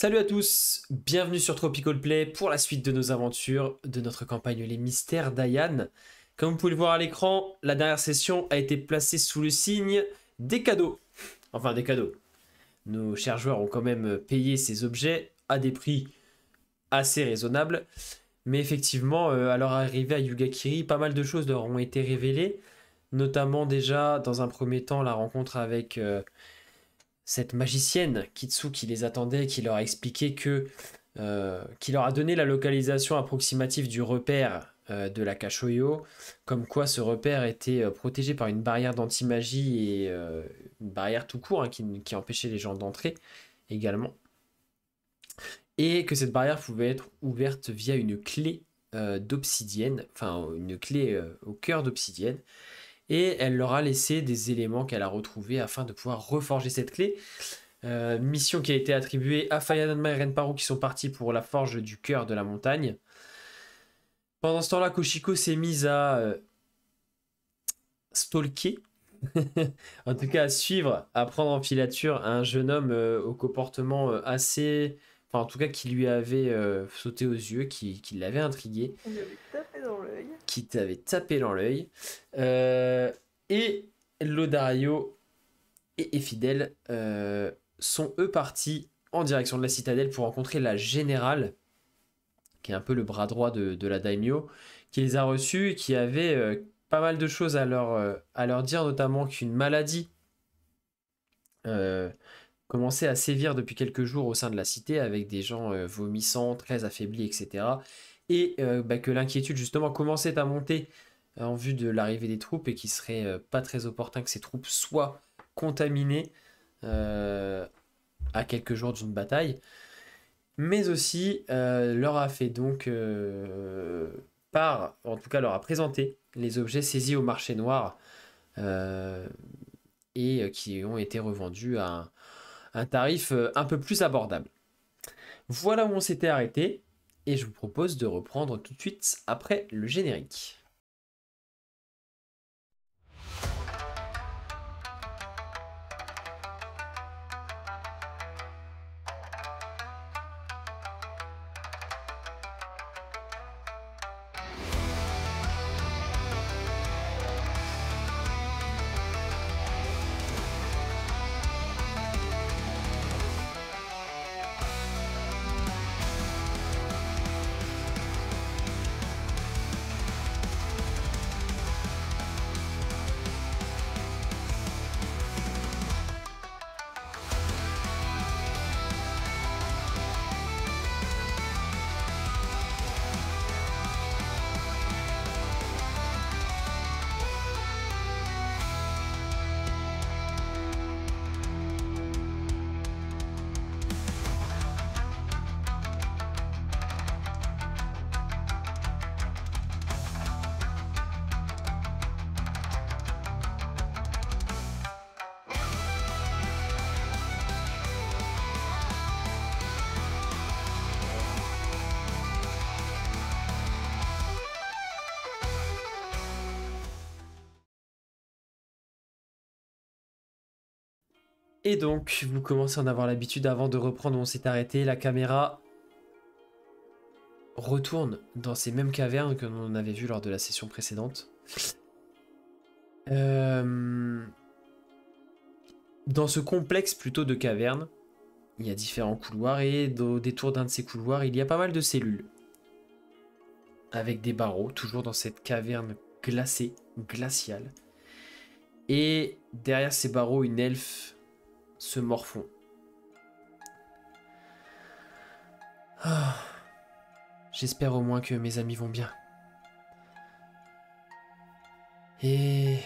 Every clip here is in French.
Salut à tous, bienvenue sur Tropical Play pour la suite de nos aventures de notre campagne Les Mystères d'Ayan. Comme vous pouvez le voir à l'écran, la dernière session a été placée sous le signe des cadeaux. Enfin des cadeaux. Nos chers joueurs ont quand même payé ces objets à des prix assez raisonnables. Mais effectivement, à leur arrivée à Yugakiri, pas mal de choses leur ont été révélées. Notamment déjà, dans un premier temps, la rencontre avec cette magicienne Kitsu qui les attendait, qui leur a expliqué qui leur a donné la localisation approximative du repère de la Kashoyo, comme quoi ce repère était protégé par une barrière d'anti-magie et une barrière tout court, hein, qui empêchait les gens d'entrer également. Et que cette barrière pouvait être ouverte via une clé d'obsidienne, enfin une clé au cœur d'obsidienne. Et elle leur a laissé des éléments qu'elle a retrouvés afin de pouvoir reforger cette clé. Mission qui a été attribuée à Fayanma et Renparu qui sont partis pour la forge du cœur de la montagne. Pendant ce temps-là, Koshiko s'est mise à stalker, en tout cas à suivre, à prendre en filature un jeune homme au comportement assez... Enfin, en tout cas, qui lui avait sauté aux yeux, qui l'avait intrigué. Il avait tapé dans l'œil. Qui t'avait tapé dans l'œil. Et Lodario et Fidèle sont eux partis en direction de la citadelle pour rencontrer la générale, qui est un peu le bras droit de la daimyo, qui les a reçus et qui avait pas mal de choses à leur dire, notamment qu'une maladie commençait à sévir depuis quelques jours au sein de la cité, avec des gens vomissants, très affaiblis, etc. Et que l'inquiétude justement commençait à monter en vue de l'arrivée des troupes et qu'il serait pas très opportun que ces troupes soient contaminées à quelques jours d'une bataille. Mais aussi leur a fait donc en tout cas leur a présenté les objets saisis au marché noir et qui ont été revendus à un tarif un peu plus abordable. Voilà où on s'était arrêté et je vous propose de reprendre tout de suite après le générique. Et donc, vous commencez à en avoir l'habitude. Avant de reprendre où on s'est arrêté, la caméra retourne dans ces mêmes cavernes que l'on avait vu lors de la session précédente. Dans ce complexe plutôt de cavernes, il y a différents couloirs et au détour d'un de ces couloirs, il y a pas mal de cellules. Avec des barreaux, toujours dans cette caverne glacée, glaciale. Et derrière ces barreaux, une elfe se morfond. Ah, j'espère au moins que mes amis vont bien. Et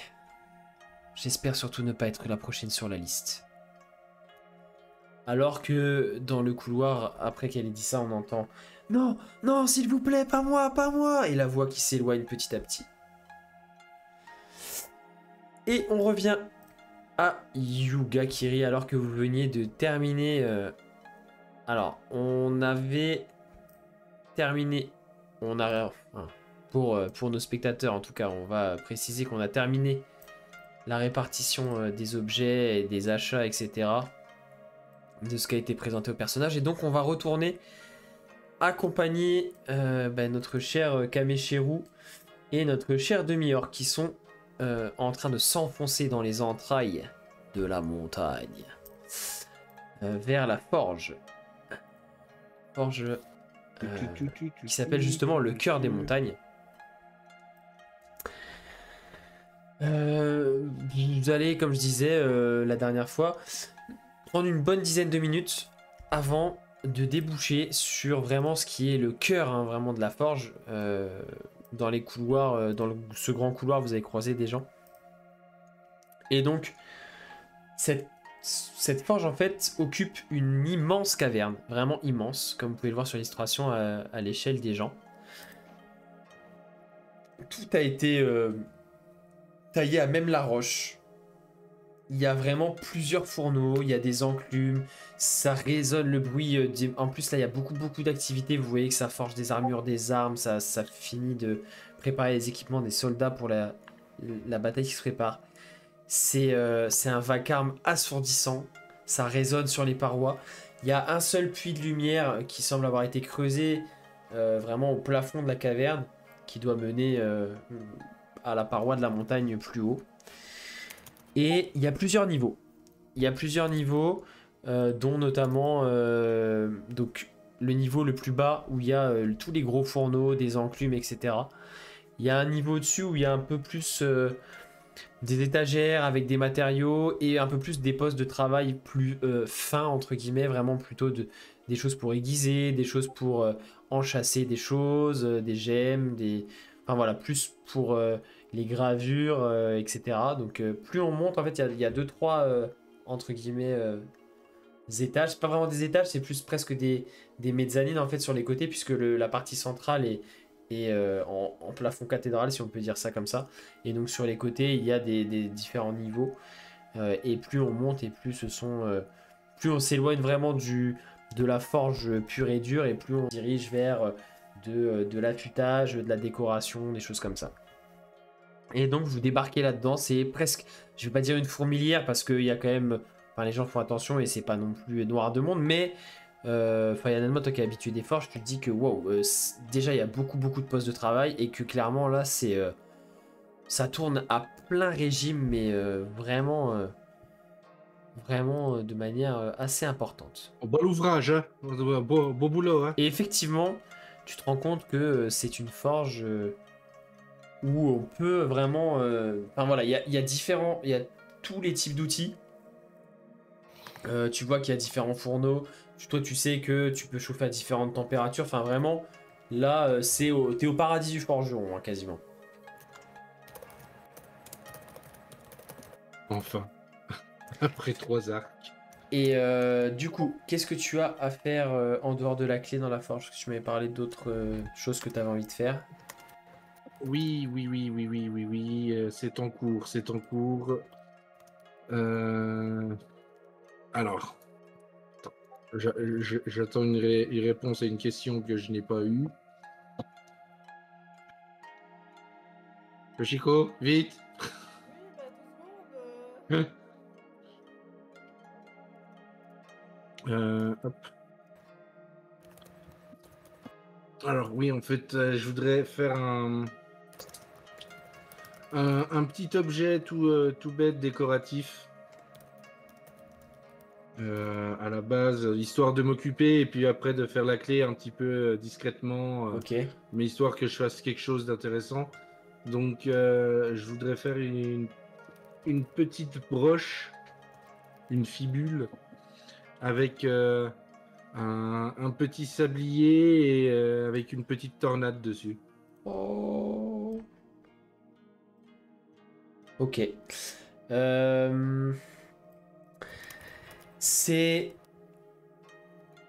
j'espère surtout ne pas être la prochaine sur la liste. Alors que dans le couloir, après qu'elle ait dit ça, on entend « Non, non, s'il vous plaît, pas moi, pas moi !» et la voix qui s'éloigne petit à petit. Et on revient à Yugakiri alors que vous veniez de terminer... Alors, on avait terminé... Pour nos spectateurs, en tout cas, on va préciser qu'on a terminé la répartition des objets et des achats, etc. de ce qui a été présenté au personnage. Et donc on va retourner accompagner notre cher Kameshiru et notre cher Demi-Orc qui sont en train de s'enfoncer dans les entrailles de la montagne vers la forge. Forge qui s'appelle justement le cœur des montagnes. Vous allez, comme je disais la dernière fois, prendre une bonne dizaine de minutes avant de déboucher sur vraiment ce qui est le cœur vraiment de la forge. Dans les couloirs, ce grand couloir, vous avez croisé des gens. Et donc, cette forge en fait occupe une immense caverne, vraiment immense, comme vous pouvez le voir sur l'illustration à l'échelle des gens. Tout a été taillé à même la roche. Il y a vraiment plusieurs fourneaux, il y a des enclumes, ça résonne le bruit. En plus là il y a beaucoup d'activités, vous voyez que ça forge des armures, des armes, ça finit de préparer les équipements des soldats pour la bataille qui se prépare. C'est un vacarme assourdissant, ça résonne sur les parois. Il y a un seul puits de lumière qui semble avoir été creusé vraiment au plafond de la caverne, qui doit mener à la paroi de la montagne plus haut. Et il y a plusieurs niveaux. Dont notamment donc, le niveau le plus bas où il y a tous les gros fourneaux, des enclumes, etc. Il y a un niveau au-dessus où il y a un peu plus des étagères avec des matériaux et un peu plus des postes de travail plus fins, entre guillemets, vraiment plutôt des choses pour aiguiser, des choses pour enchâsser des choses, des gemmes, enfin voilà, plus pour les gravures, etc. Donc plus on monte, en fait, il y a 2-3 entre guillemets étages. C'est pas vraiment des étages, c'est plus presque des mezzanines en fait sur les côtés, puisque la partie centrale est en plafond cathédral, si on peut dire ça comme ça. Et donc sur les côtés, il y a des différents niveaux. Et plus on monte et plus plus on s'éloigne vraiment de la forge pure et dure, et plus on dirige vers de l'affûtage, de la décoration, des choses comme ça. Et donc vous débarquez là-dedans, c'est presque, je vais pas dire une fourmilière parce qu'il y a quand même, enfin les gens font attention et c'est pas non plus noir de monde, mais honnêtement toi qui es habitué des forges, tu te dis que wow, déjà il y a beaucoup de postes de travail et que clairement là c'est ça tourne à plein régime, mais vraiment de manière assez importante. Bon ouvrage, hein. Beau boulot. Hein. Et effectivement, tu te rends compte que c'est une forge où on peut vraiment... Enfin voilà, il y a tous les types d'outils. Tu vois qu'il y a différents fourneaux. Toi, tu sais que tu peux chauffer à différentes températures. Enfin vraiment, là, t'es au paradis du forgeron, hein, quasiment. Enfin, après 3 arcs. Et du coup, qu'est-ce que tu as à faire en dehors de la clé dans la forge? Parce que tu m'avais parlé d'autres choses que tu avais envie de faire. Oui. C'est en cours, Alors, j'attends une réponse à une question que je n'ai pas eue. Chico, vite. Oui, Hop. Alors oui, en fait, je voudrais faire un petit objet tout bête, décoratif. À la base, histoire de m'occuper et puis après de faire la clé un petit peu discrètement, Ok. mais histoire que je fasse quelque chose d'intéressant. Donc, je voudrais faire une petite broche, une fibule, avec un petit sablier et avec une petite tornade dessus. Oh. Ok. Euh, C'est...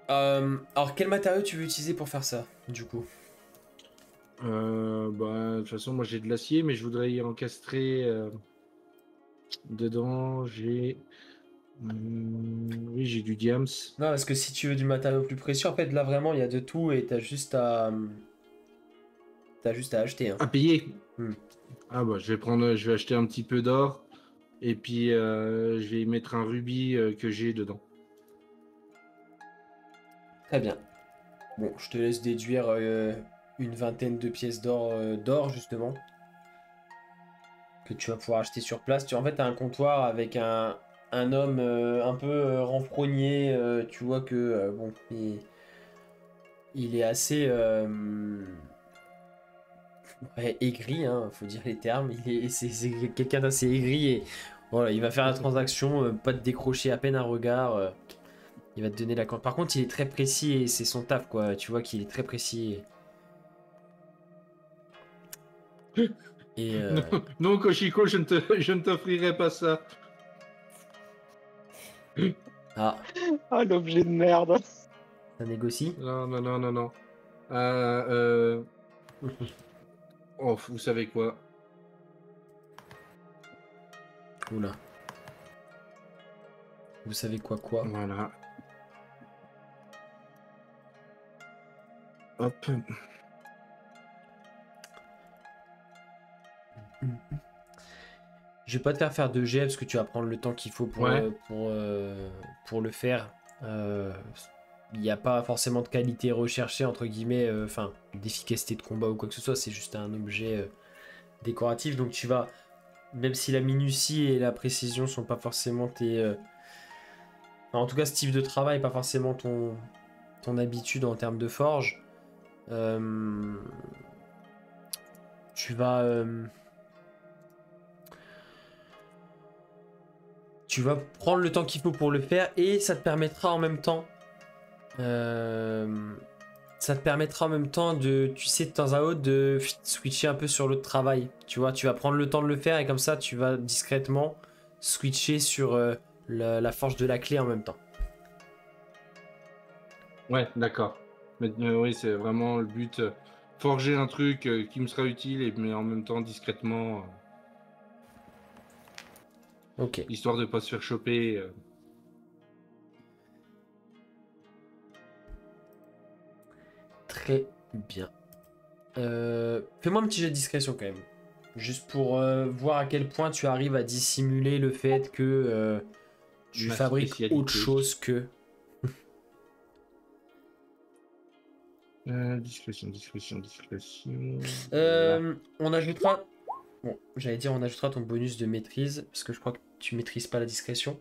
alors, quel matériau tu veux utiliser pour faire ça, du coup? De toute façon, moi j'ai de l'acier, mais je voudrais y encastrer dedans. Oui, j'ai du diams. Non, parce que si tu veux du matériau plus précieux, en fait, là, vraiment, il y a de tout et t'as juste à... T'as juste à acheter, hein. À payer. Hmm. Ah bah, je vais acheter un petit peu d'or et puis je vais y mettre un rubis que j'ai dedans. Très bien. Bon, je te laisse déduire une vingtaine de pièces d'or, justement, que tu vas pouvoir acheter sur place. En fait, tu as un comptoir avec un homme un peu renfrogné. Tu vois que, bon, il est assez ouais, aigri, hein, faut dire les termes. C'est quelqu'un d'assez aigri et voilà, il va faire la transaction, pas de décrocher à peine un regard. Il va te donner la compte. Par contre, il est très précis et c'est son taf, quoi. Tu vois qu'il est très précis. Et Non, non, Koshiko, je ne t'offrirai pas ça. ah, Ah, l'objet de merde. ça négocie. Non, non, non, non, non. Oh, vous savez quoi? Oula. Vous savez quoi? Voilà. Hop. Je vais pas te faire de jet parce que tu vas prendre le temps qu'il faut Ouais. pour le faire. Il n'y a pas forcément de qualité recherchée, entre guillemets, enfin, d'efficacité de combat ou quoi que ce soit, c'est juste un objet décoratif. Donc tu vas, même si la minutie et la précision sont pas forcément tes... enfin, en tout cas, ce type de travail, pas forcément ton habitude en termes de forge, tu vas... tu vas prendre le temps qu'il faut pour le faire et ça te permettra en même temps de, tu sais, de temps à autre de switcher un peu sur l'autre travail. Tu vois, tu vas prendre le temps de le faire et comme ça tu vas discrètement switcher sur la forge de la clé en même temps. Ouais, d'accord. Mais oui, c'est vraiment le but. Forger un truc qui me sera utile, mais en même temps discrètement, Ok, histoire de pas se faire choper. très bien. Fais-moi un petit jet de discrétion quand même. Juste pour voir à quel point tu arrives à dissimuler le fait que tu Ma fabriques autre spécialité. chose que... Discrétion, discrétion, discrétion. Voilà. On ajoutera... Bon, j'allais dire on ajoutera ton bonus de maîtrise, parce que je crois que tu maîtrises pas la discrétion.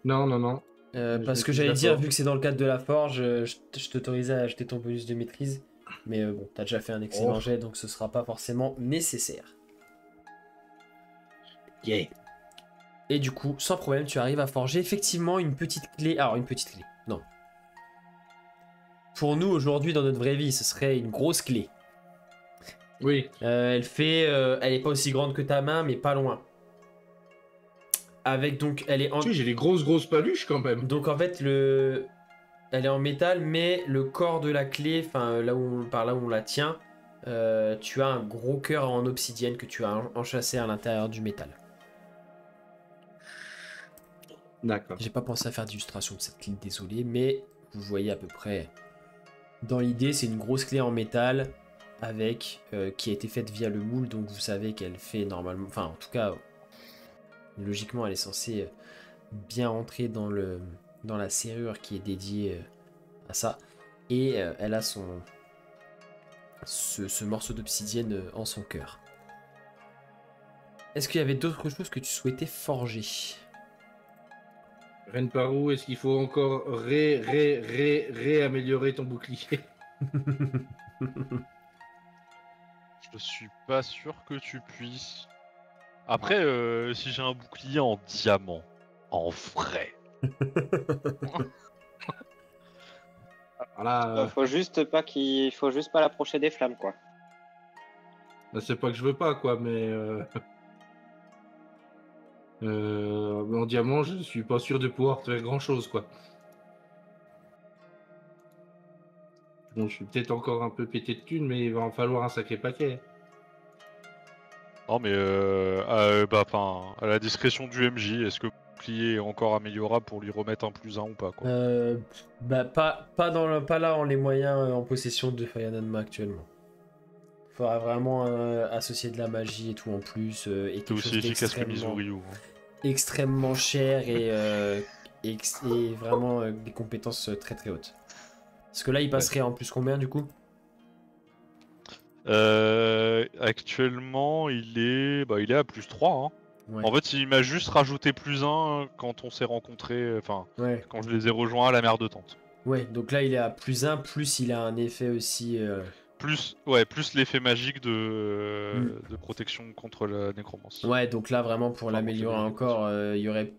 Non, non, non. Je Parce que maîtrise j'allais la dire, vu forge. que c'est dans le cadre de la forge, je t'autorisais à acheter ton bonus de maîtrise. Mais bon, t'as déjà fait un excellent Oh. jet, donc ce sera pas forcément nécessaire. Yeah. Et du coup, sans problème, tu arrives à forger effectivement une petite clé. Alors, une petite clé, non. Pour nous, aujourd'hui, dans notre vraie vie, ce serait une grosse clé. Oui. Elle est pas aussi grande que ta main, mais pas loin. Avec donc, elle est en... Tu sais, j'ai les grosses paluches quand même. Donc en fait, elle est en métal, mais le corps de la clé, enfin par là où on la tient, tu as un gros cœur en obsidienne que tu as enchâssé à l'intérieur du métal. D'accord. J'ai pas pensé à faire d'illustration de cette clé, désolé, mais vous voyez à peu près. Dans l'idée, c'est une grosse clé en métal avec qui a été faite via le moule, donc vous savez qu'elle fait normalement, enfin en tout cas, logiquement, elle est censée bien rentrer dans la serrure qui est dédiée à ça, et elle a ce morceau d'obsidienne en son cœur. Est-ce qu'il y avait d'autres choses que tu souhaitais forger? Reine Parou, est-ce qu'il faut encore réaméliorer ton bouclier? Je suis pas sûr que tu puisses. Après, si j'ai un bouclier en diamant, en vrai. Voilà. Faut juste pas l'approcher des flammes, quoi. C'est pas que je veux pas, quoi, mais en diamant, je suis pas sûr de pouvoir faire grand-chose, quoi. Bon, je suis peut-être encore un peu pété de thunes, mais il va en falloir un sacré paquet. Non mais à la discrétion du MJ, est-ce que le bouclier est encore améliorable pour lui remettre un +1 ou pas quoi? Pas là en les moyens en possession de Fayananma actuellement. Il faudra vraiment associer de la magie et tout en plus, et C'est quelque aussi chose efficace que d'extrêmement Mizuryu. Hein. extrêmement cher et et vraiment des compétences très très hautes. Parce que là, il passerait en plus combien du coup? Actuellement, il est à plus 3. Hein. Ouais. En fait, il m'a juste rajouté plus 1 quand on s'est rencontrés, enfin, Ouais. quand je les ai rejoints à la mer de Tente. Ouais, donc là, il est à +1, plus il a un effet aussi. Plus l'effet magique de protection contre la nécromance. Ouais, donc là, vraiment, pour Enfin, l'améliorer contre les encore, il y aurait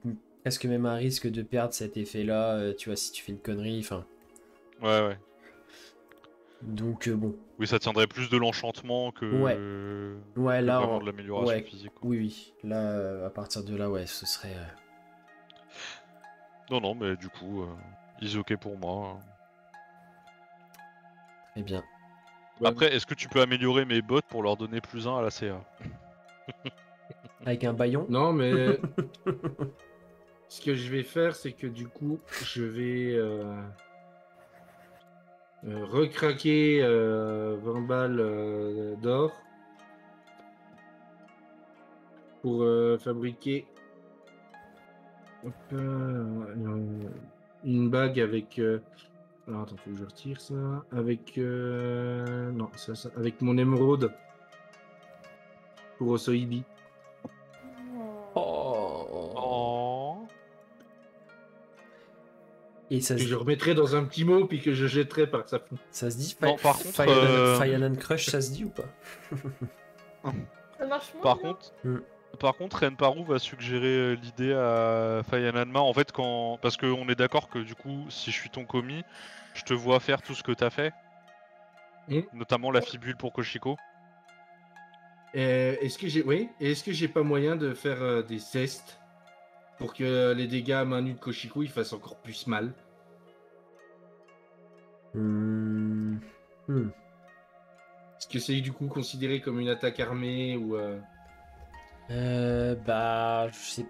presque même un risque de perdre cet effet-là, tu vois, si tu fais une connerie, enfin. Ouais. Donc, bon. Oui, ça tiendrait plus de l'enchantement Ouais, que là, vraiment de l'amélioration ouais, physique. Quoi. oui. Là, à partir de là, ouais, ce serait. Non, mais du coup, easy ok pour moi. Très bien. Ouais. Après, est-ce que tu peux améliorer mes bots pour leur donner plus 1 à la CA? Avec un baillon? Non, mais ce que je vais faire, c'est que du coup, je vais recraquer 20 balles d'or pour fabriquer une bague avec. Alors attends, faut que je retire ça. Avec. Non, ça. Avec mon émeraude pour Osoibi. Oh. Oh. Et ça Que se, je remettrai dans un petit mot puis que je jetterai par sa fond. ça se dit Non, par contre, Fire and Crush, ça se dit ou pas? Ça marche moins Par bien. contre, Mm. Renparou va suggérer l'idée à Fayananma. En fait, parce qu'on est d'accord que du coup, si je suis ton commis, je te vois faire tout ce que t'as fait, notamment la fibule pour Koshiko. Est-ce que j'ai. Oui. Et est-ce que j'ai pas moyen de faire des cestes pour que les dégâts à main nue de Koshiko ils fassent encore plus mal? Hmm. Hmm. Est-ce que c'est du coup considéré comme une attaque armée ou Bah, je sais.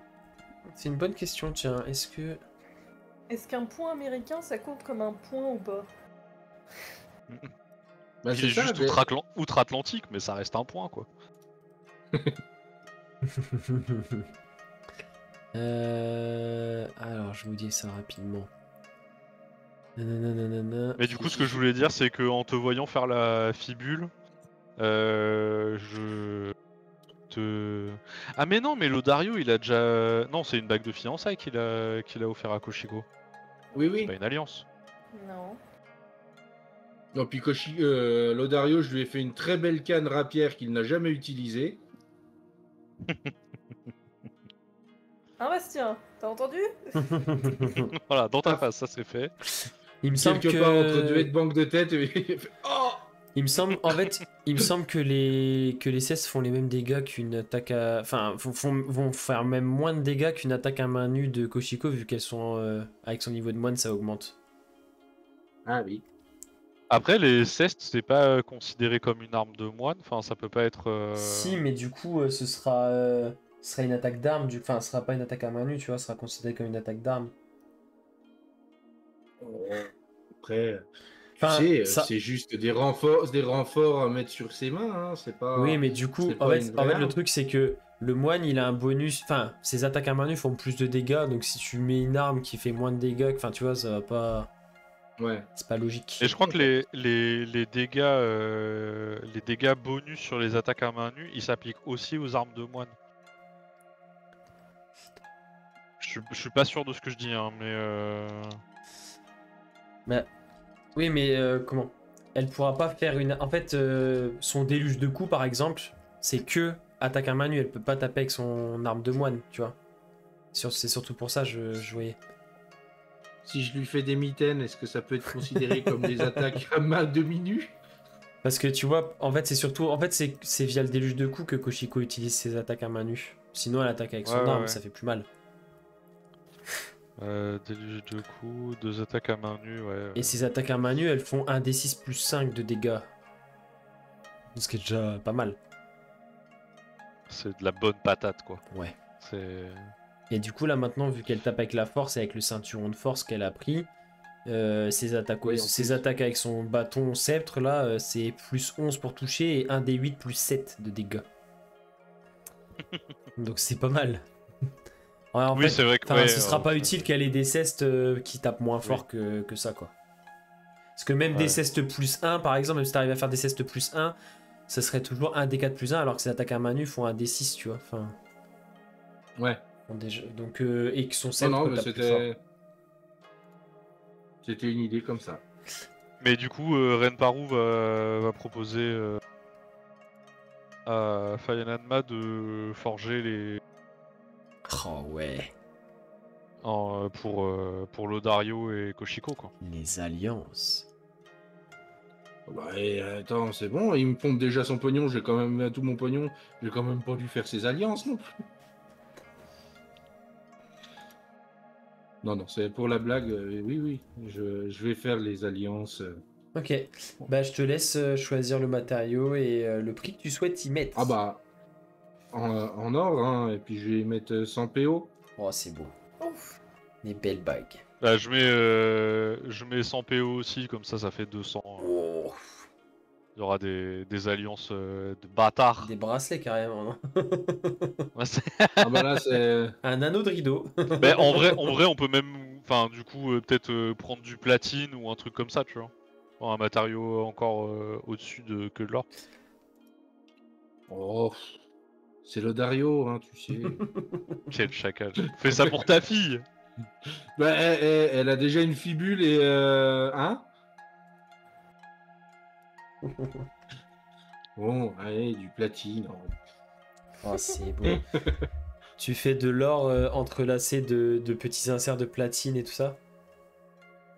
C'est une bonne question, tiens. Est-ce que. Est-ce qu'un point américain ça compte comme un point ou pas? Bah, Il c'est est ça, juste mais- outre-Atlantique, mais ça reste un point, quoi. Alors, je vous dis ça rapidement. Nanana. Mais du coup, ce que je voulais dire, c'est que en te voyant faire la fibule, je te... Ah mais non, mais Lodario, il a déjà... Non, c'est une bague de fiançailles qu'il a offert à Koshiko. Oui, C'est oui. pas une alliance. Non. Non, puis Lodario, je lui ai fait une très belle canne rapière qu'il n'a jamais utilisée. Hein Bastien, t'as entendu? Voilà, dans ta Ah. face, ça c'est fait. Il me semble Quelque que. part entre deux haies de banque de tête. Et... il fait, oh Il me semble, en fait, il me semble que les cesses font les mêmes dégâts qu'une attaque à. Enfin, vont faire même moins de dégâts qu'une attaque à main nue de Koshiko, vu qu'elles sont. Avec son niveau de moine, ça augmente. Ah oui. Après, les cestes, c'est pas considéré comme une arme de moine. Enfin, ça peut pas être... Si, mais du coup, ce sera une attaque d'arme. Enfin, ce sera pas une attaque à main nue, tu vois, ce sera considéré comme une attaque d'arme. Après, Enfin, tu sais, ça- c'est juste des renforts à mettre sur ses mains. Hein. C'est pas. Oui, mais du coup, c'est en pas fait, une vraie le arme. truc, c'est que le moine, il a un bonus. Enfin, ses attaques à main nue font plus de dégâts, donc si tu mets une arme qui fait moins de dégâts, enfin, tu vois, ça va pas. Ouais. C'est pas logique. Et je crois que les dégâts bonus sur les attaques à main nue, ils s'appliquent aussi aux armes de moine. Je suis pas sûr de ce que je dis, hein, mais... Oui, mais comment? Elle pourra pas faire une. En fait, son déluge de coups, par exemple, c'est que attaque à main nue. Elle peut pas taper avec son arme de moine, tu vois. C'est surtout pour ça, je voyais. Si je lui fais des mitaines, est-ce que ça peut être considéré comme des attaques à main demi-nue? Parce que tu vois, en fait, c'est surtout. En fait, c'est via le déluge de coups que Koshiko utilise ses attaques à main nue. Sinon, elle attaque avec son Ouais, arme, ouais. ça fait plus mal. Déluge de coups, 2 attaques à main nue, ouais. Et ces attaques à main nue, elles font 1d6 plus 5 de dégâts. Ce qui est déjà pas mal. C'est de la bonne patate, quoi. Ouais. C'est... Et du coup, là maintenant, vu qu'elle tape avec la force et avec le ceinturon de force qu'elle a pris, ses attaques, Oui, en ses plus. attaques avec son bâton sceptre, là, c'est plus 11 pour toucher et 1d8 plus 7 de dégâts. Donc c'est pas mal. Ouais, en Oui, fait, c'est vrai que. enfin, ouais, ce sera pas ça- utile qu'elle ait des cestes qui tapent moins fort que ça, quoi. Parce que même des Ouais. cestes plus 1, par exemple, même si t'arrives à faire des cestes plus 1, ça serait toujours un D4 plus 1, alors que ces attaques à main nue font un D6, tu vois. Enfin, Ouais. donc, et que son Non, set non, peut mais taper plus fort. c'était une idée comme ça. Mais du coup, Renparu va proposer à Fayananma de forger les. Oh ouais, Pour Lodario et Koshiko, quoi. les alliances. Bah, et, attends, c'est bon, il me pompe déjà son pognon, j'ai quand même tout mon pognon, j'ai quand même pas dû faire ses alliances non plus. Non, non, c'est pour la blague, oui, oui, je vais faire les alliances. Ok, bah je te laisse choisir le matériau et le prix que tu souhaites y mettre. Ah bah, en or, hein, et puis je vais mettre 100 PO. Oh, c'est beau, Ouf. des belles bagues. Bah, je mets 100 PO aussi, comme ça fait 200. Oh, Il y aura des alliances de bâtards. des bracelets carrément, non? Ouais, c'est- Ah bah là, c'est... Un anneau de rideau. Mais en vrai, on peut même, enfin, du coup, peut-être prendre du platine ou un truc comme ça, tu vois. Un matériau encore au-dessus que de l'or. Oh, c'est le Dario, hein, tu sais. Quel chacal. Fais ça pour ta fille. Bah, elle a déjà une fibule et... Hein? Bon, allez, du platine. Oh, c'est beau. Tu fais de l'or entrelacé de petits inserts de platine et tout ça?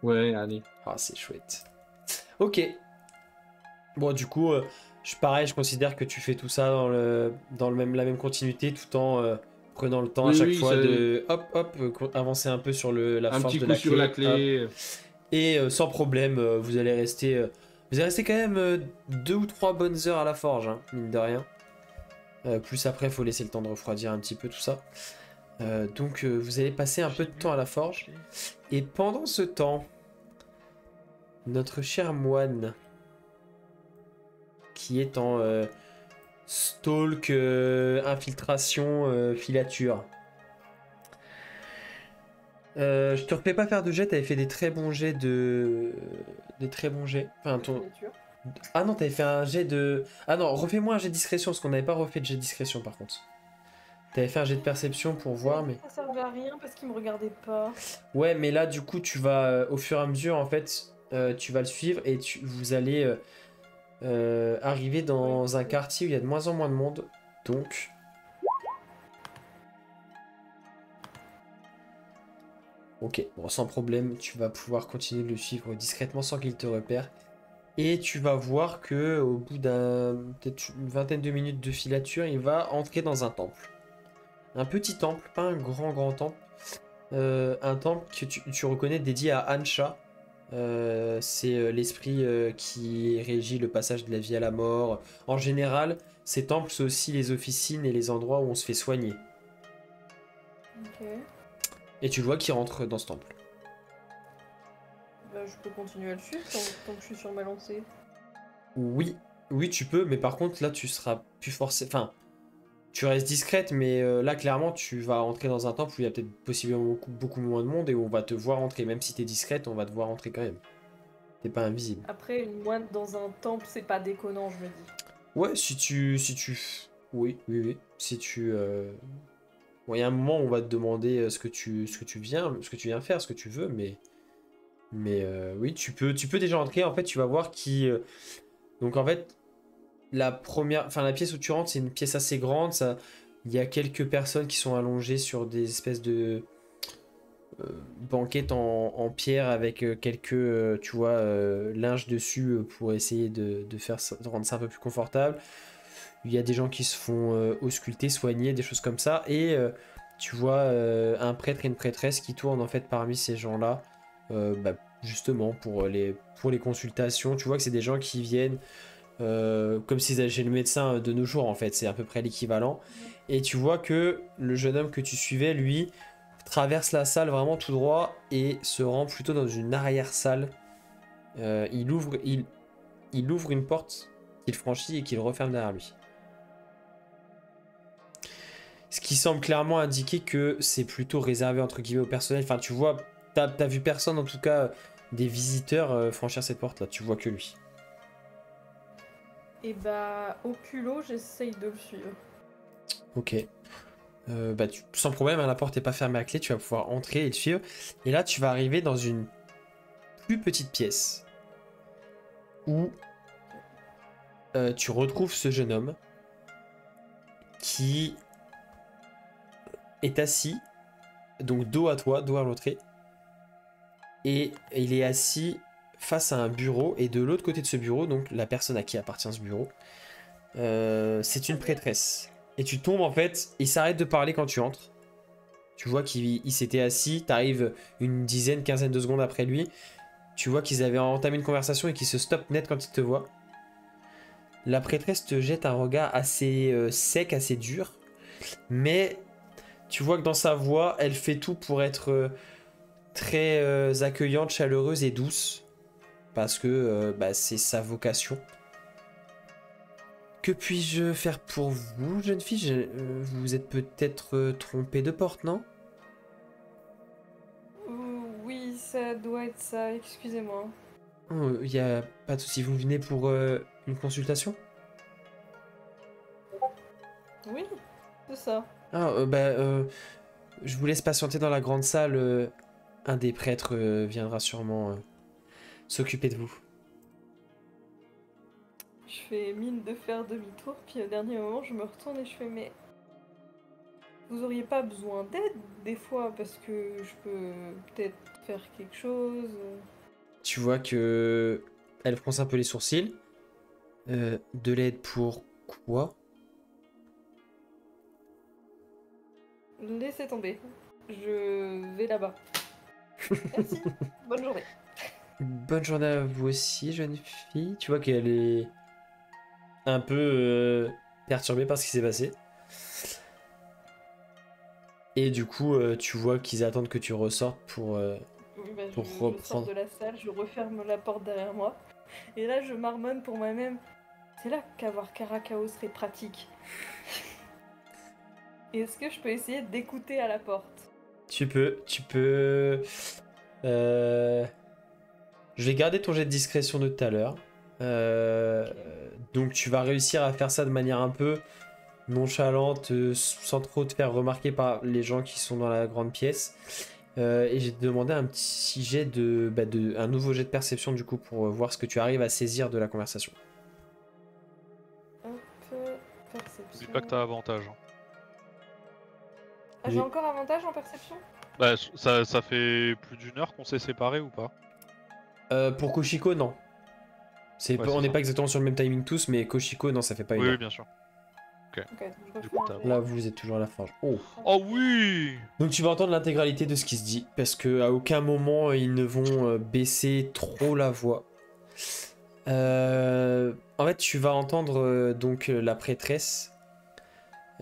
Ouais, allez. Ah, c'est chouette. Ok. Bon, du coup, pareil, je considère que tu fais tout ça la même continuité tout en prenant le temps à Oui, chaque oui, fois c'est de avancer un peu sur la un force petit de coup la sur clé. la Hop. clé. Et sans problème, vous allez rester quand même 2 ou 3 bonnes heures à la forge, hein, mine de rien. Plus après, il faut laisser le temps de refroidir un petit peu tout ça. Donc vous allez passer un peu de temps à la forge. Et pendant ce temps, notre cher moine, qui est en stalk, infiltration, filature. Je te refais pas faire de jet, t'avais fait des très bons jets de... Des très bons jets. Enfin, Signature. Ah non, t'avais fait un jet de... Ah non, refais-moi un jet de discrétion, parce qu'on n'avait pas refait de jet de discrétion par contre. T'avais fait un jet de perception pour voir, mais... Ça servait à rien parce qu'il me regardait pas. Ouais, mais là, du coup, tu vas, au fur et à mesure, en fait, tu vas le suivre et vous allez arriver dans un quartier où il y a de moins en moins de monde. Donc... Ok, bon, sans problème, tu vas pouvoir continuer de le suivre discrètement sans qu'il te repère. Et tu vas voir que au bout peut-être une vingtaine de minutes de filature, il va entrer dans un temple. Un petit temple, pas un grand temple. Un temple que tu reconnais dédié à Ansha. C'est l'esprit qui régit le passage de la vie à la mort. En général, ces temples sont aussi les officines et les endroits où on se fait soigner. Ok. Et tu le vois qui rentre dans ce temple. Bah, je peux continuer à le suivre tant que je suis sur ma lancée. Oui, oui, tu peux, mais par contre, là, tu seras plus forcé. Enfin, tu restes discrète, mais là, clairement, tu vas entrer dans un temple où il y a peut-être possiblement beaucoup moins de monde et où on va te voir entrer. Même si t'es discrète, on va te voir entrer quand même. T'es pas invisible. Après, une moine dans un temple, c'est pas déconnant, je me dis. Ouais, oui, oui, oui. Si tu. Bon, il y a un moment où on va te demander ce que tu viens faire, ce que tu veux, mais oui, tu peux déjà entrer. En fait, tu vas voir qui. Donc, en fait, la pièce où tu rentres, c'est une pièce assez grande. Il y a quelques personnes qui sont allongées sur des espèces de banquettes en pierre avec quelques, tu vois, linges dessus pour essayer de rendre ça un peu plus confortable. Il y a des gens qui se font ausculter, soigner, des choses comme ça. Et tu vois un prêtre et une prêtresse qui tournent en fait parmi ces gens-là, justement pour les consultations. Tu vois que c'est des gens qui viennent comme s'ils allaient chez le médecin de nos jours en fait. C'est à peu près l'équivalent. Et tu vois que le jeune homme que tu suivais, lui, traverse la salle vraiment tout droit et se rend plutôt dans une arrière-salle. Il ouvre une porte qu'il franchit et qu'il referme derrière lui. Ce qui semble clairement indiquer que c'est plutôt réservé entre guillemets au personnel. Enfin, tu vois, t'as vu personne en tout cas des visiteurs franchir cette porte là. Tu vois que lui. Et bah, au culot, j'essaye de le suivre. Ok. Bah, sans problème, hein, la porte n'est pas fermée à clé. Tu vas pouvoir entrer et le suivre. Et là, tu vas arriver dans une plus petite pièce où tu retrouves ce jeune homme qui est assis, donc dos à toi, dos à l'autre, et il est assis face à un bureau, et de l'autre côté de ce bureau, donc la personne à qui appartient ce bureau, c'est une prêtresse. Et tu tombes en fait, il s'arrête de parler quand tu entres. Tu vois qu'il s'était assis, t'arrives une dizaine, quinzaine de secondes après lui. Tu vois qu'ils avaient entamé une conversation et qu'ils se stoppent net quand ils te voient. La prêtresse te jette un regard assez sec, assez dur. Mais tu vois que dans sa voix, elle fait tout pour être très accueillante, chaleureuse et douce. Parce que bah, c'est sa vocation. Que puis-je faire pour vous, jeune fille? Vous vous êtes peut-être trompée de porte, non? Oui, ça doit être ça, excusez-moi. Il n'y a pas de souci. Vous venez pour une consultation? Oui, c'est ça. Je vous laisse patienter dans la grande salle. Un des prêtres viendra sûrement s'occuper de vous. Je fais mine de faire demi-tour, puis au dernier moment, je me retourne et je fais mais... Vous auriez pas besoin d'aide des fois, parce que je peux peut-être faire quelque chose. Tu vois que elle fronce un peu les sourcils. De l'aide pour quoi? Laissez tomber. Je vais là-bas. Merci. Bonne journée. Bonne journée à vous aussi, jeune fille. Tu vois qu'elle est un peu perturbée par ce qui s'est passé. Et du coup, tu vois qu'ils attendent que tu ressortes pour Je sors reprendre. de la salle, je referme la porte derrière moi. Et là, je marmonne pour moi-même. C'est là qu'avoir Caracao serait pratique. Est-ce que je peux essayer d'écouter à la porte? Tu peux. Je vais garder ton jet de discrétion de tout à l'heure. Donc tu vas réussir à faire ça de manière un peu nonchalante, sans trop te faire remarquer par les gens qui sont dans la grande pièce. Et j'ai demandé un petit jet un nouveau jet de perception du coup pour voir ce que tu arrives à saisir de la conversation. Hop, perception. N'oublie pas que t'as avantage. Hein. Ah, j'ai encore avantage en perception? Bah, ça fait plus d'une heure qu'on s'est séparés ou pas? Pour Koshiko, non. On n'est pas exactement sur le même timing tous, mais Koshiko, non, ça fait pas une Oui, heure. oui, bien sûr. Ok, donc Du je coup, refais un t'as- jet. Là, vous êtes toujours à la forge. Oh. Oh oui! Donc tu vas entendre l'intégralité de ce qui se dit, parce que à aucun moment ils ne vont baisser trop la voix. En fait, tu vas entendre donc la prêtresse,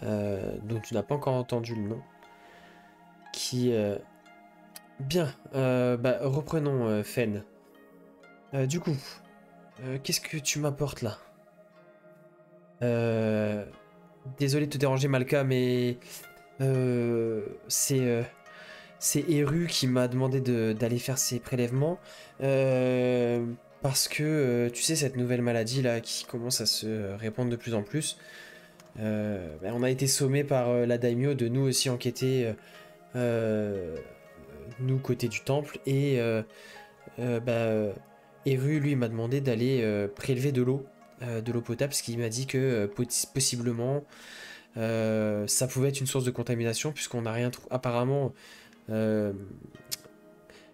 dont tu n'as pas encore entendu le nom, qui... Bien, reprenons Fen. Du coup, qu'est-ce que tu m'apportes là? Désolé de te déranger Malka, mais c'est Eru qui m'a demandé d'aller faire ces prélèvements parce que tu sais cette nouvelle maladie là qui commence à se répandre de plus en plus. On a été sommé par la daimyo de nous aussi enquêter nous côté du temple et Eru lui m'a demandé d'aller prélever de l'eau potable parce qu'il m'a dit que possiblement ça pouvait être une source de contamination puisqu'on n'a rien trouvé apparemment.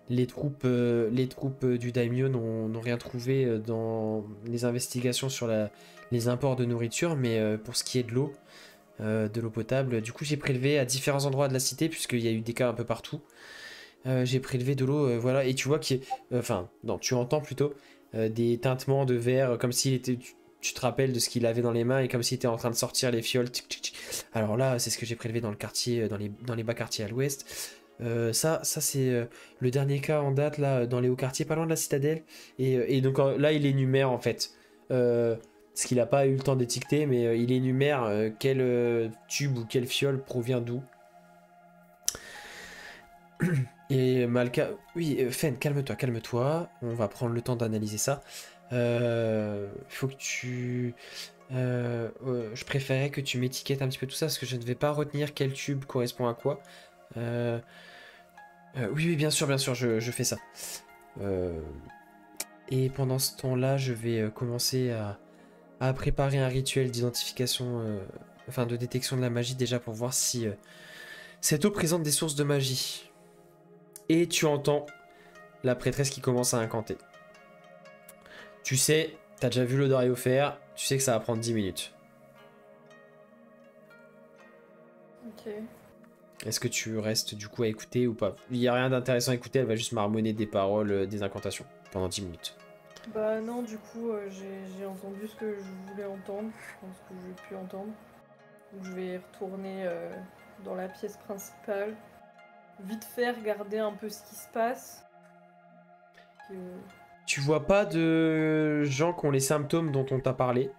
Les troupes du daimyo n'ont rien trouvé dans les investigations sur les imports de nourriture, mais pour ce qui est de l'eau potable, du coup j'ai prélevé à différents endroits de la cité, puisqu'il y a eu des cas un peu partout. J'ai prélevé de l'eau, voilà, et tu vois tu entends plutôt des tintements de verre, comme s'il était... Tu te rappelles de ce qu'il avait dans les mains et comme s'il était en train de sortir les fioles. Tic, tic, tic. Alors là, c'est ce que j'ai prélevé dans le quartier, dans les bas quartiers à l'ouest. Ça c'est le dernier cas en date là dans les hauts quartiers, pas loin de la citadelle. Et donc là, il énumère en fait ce qu'il n'a pas eu le temps d'étiqueter, mais il énumère quel tube ou quelle fiole provient d'où. Et Malka... Oui, Fen, calme-toi, calme-toi. On va prendre le temps d'analyser ça. Faut que tu... je préférais que tu m'étiquettes un petit peu tout ça, parce que je ne vais pas retenir quel tube correspond à quoi. Oui, bien sûr, je fais ça. Et pendant ce temps-là, je vais commencer à préparer un rituel d'identification, enfin de détection de la magie, déjà pour voir si cette eau présente des sources de magie. Et tu entends la prêtresse qui commence à incanter. Tu sais, t'as déjà vu le Dario faire, tu sais que ça va prendre 10 minutes. Ok. Est-ce que tu restes du coup à écouter ou pas? Il n'y a rien d'intéressant à écouter, elle va juste marmonner des paroles, des incantations pendant 10 minutes. Bah non, du coup, j'ai entendu ce que je voulais entendre, enfin, ce que j'ai pu entendre. Donc je vais retourner dans la pièce principale, vite fait regarder un peu ce qui se passe. Tu vois pas de gens qui ont les symptômes dont on t'a parlé.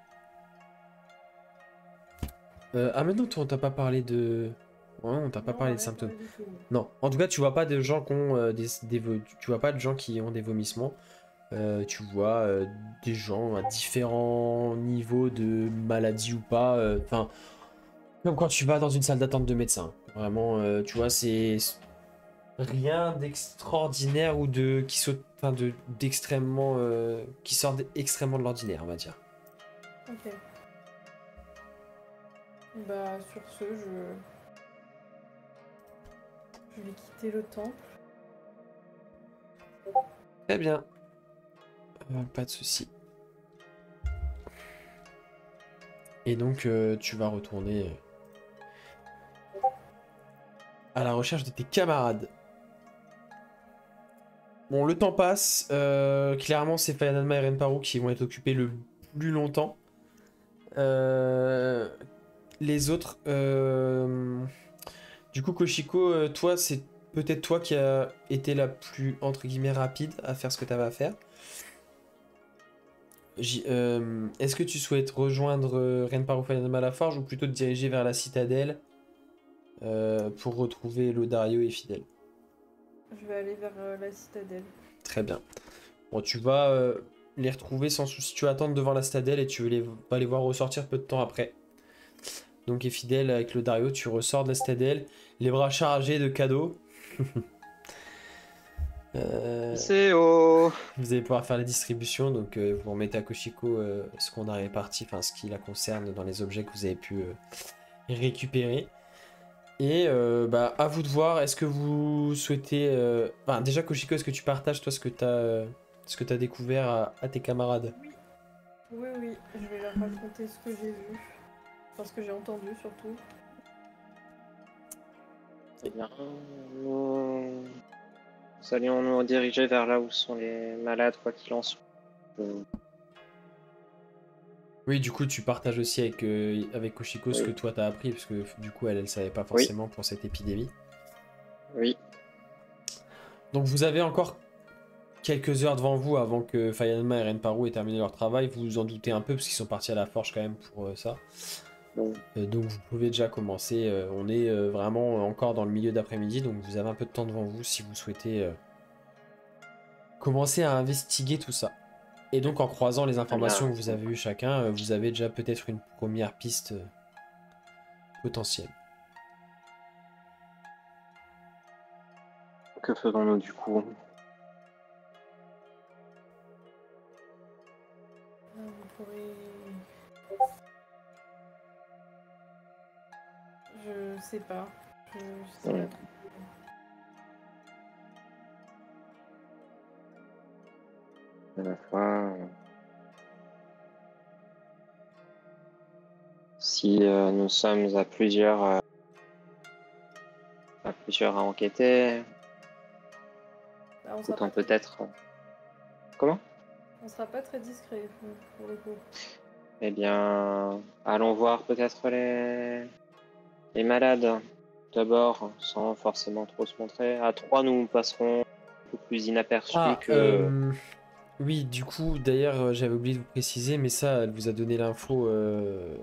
Ah mais non, on t'a pas parlé de... Ouais, on t'a pas parlé de symptômes. Non, en tout cas, tu vois pas de gens qui ont tu vois pas de gens qui ont des vomissements. Tu vois des gens à différents niveaux de maladie ou pas. Enfin, comme quand tu vas dans une salle d'attente de médecin. Vraiment, tu vois, c'est rien d'extraordinaire ou de qui saute, enfin d'extrêmement, qui sort extrêmement de l'ordinaire, on va dire. Ok. Bah sur ce, je vais quitter le temple. Très bien. Pas de souci. Et donc, tu vas retourner à la recherche de tes camarades. Bon, le temps passe. Clairement, c'est Fire Emblem et Renparu qui vont être occupés le plus longtemps. Les autres... Du coup, Koshiko, toi, c'est peut-être toi qui a été la plus, entre guillemets, rapide à faire ce que tu avais à faire. Est-ce que tu souhaites rejoindre Renparu Fire Emblem à la Forge ou plutôt te diriger vers la citadelle pour retrouver Lodario et Fidèle? Je vais aller vers la citadelle. Très bien. Bon, tu vas les retrouver sans souci. Tu vas attendre devant la citadelle et tu vas les voir ressortir peu de temps après. Donc, et Fidèle avec Lodario, tu ressors de la citadelle, les bras chargés de cadeaux. C'est oh. Vous allez pouvoir faire les distributions, donc vous remettez à Koshiko ce qu'on a réparti, enfin ce qui la concerne dans les objets que vous avez pu récupérer. Et bah, à vous de voir, est-ce que vous souhaitez... Enfin, déjà Koshiko, est-ce que tu partages toi ce que tu as découvert à tes camarades? Oui, je vais leur raconter ce que j'ai vu. Enfin, ce que j'ai entendu surtout. Eh bien, nous allions nous diriger vers là où sont les malades, quoi qu'il en soit. Oui, du coup, tu partages aussi avec Koshiko ce Oui. que toi t'as appris, parce que du coup, elle savait pas forcément pour cette épidémie. Oui. Donc, vous avez encore quelques heures devant vous avant que Fayanma et Renparu aient terminé leur travail. Vous vous en doutez un peu, parce qu'ils sont partis à la forge quand même pour ça. Oui. Donc, vous pouvez déjà commencer. On est vraiment encore dans le milieu d'après-midi, donc vous avez un peu de temps devant vous si vous souhaitez commencer à investiguer tout ça. Et donc en croisant les informations que vous avez eues chacun, vous avez déjà peut-être une première piste potentielle. Que faisons-nous du coup? Vous pourrez... Je sais pas. Je sais pas trop. À la fois, si nous sommes à plusieurs à enquêter, Bah, on sera autant pas peut-être. Comment? On sera pas très discret pour le coup. Eh bien, allons voir peut-être les malades d'abord, sans forcément trop se montrer. À 3, nous passerons un peu plus inaperçus que. Oui, du coup, d'ailleurs, j'avais oublié de vous préciser, mais ça, elle vous a donné l'info,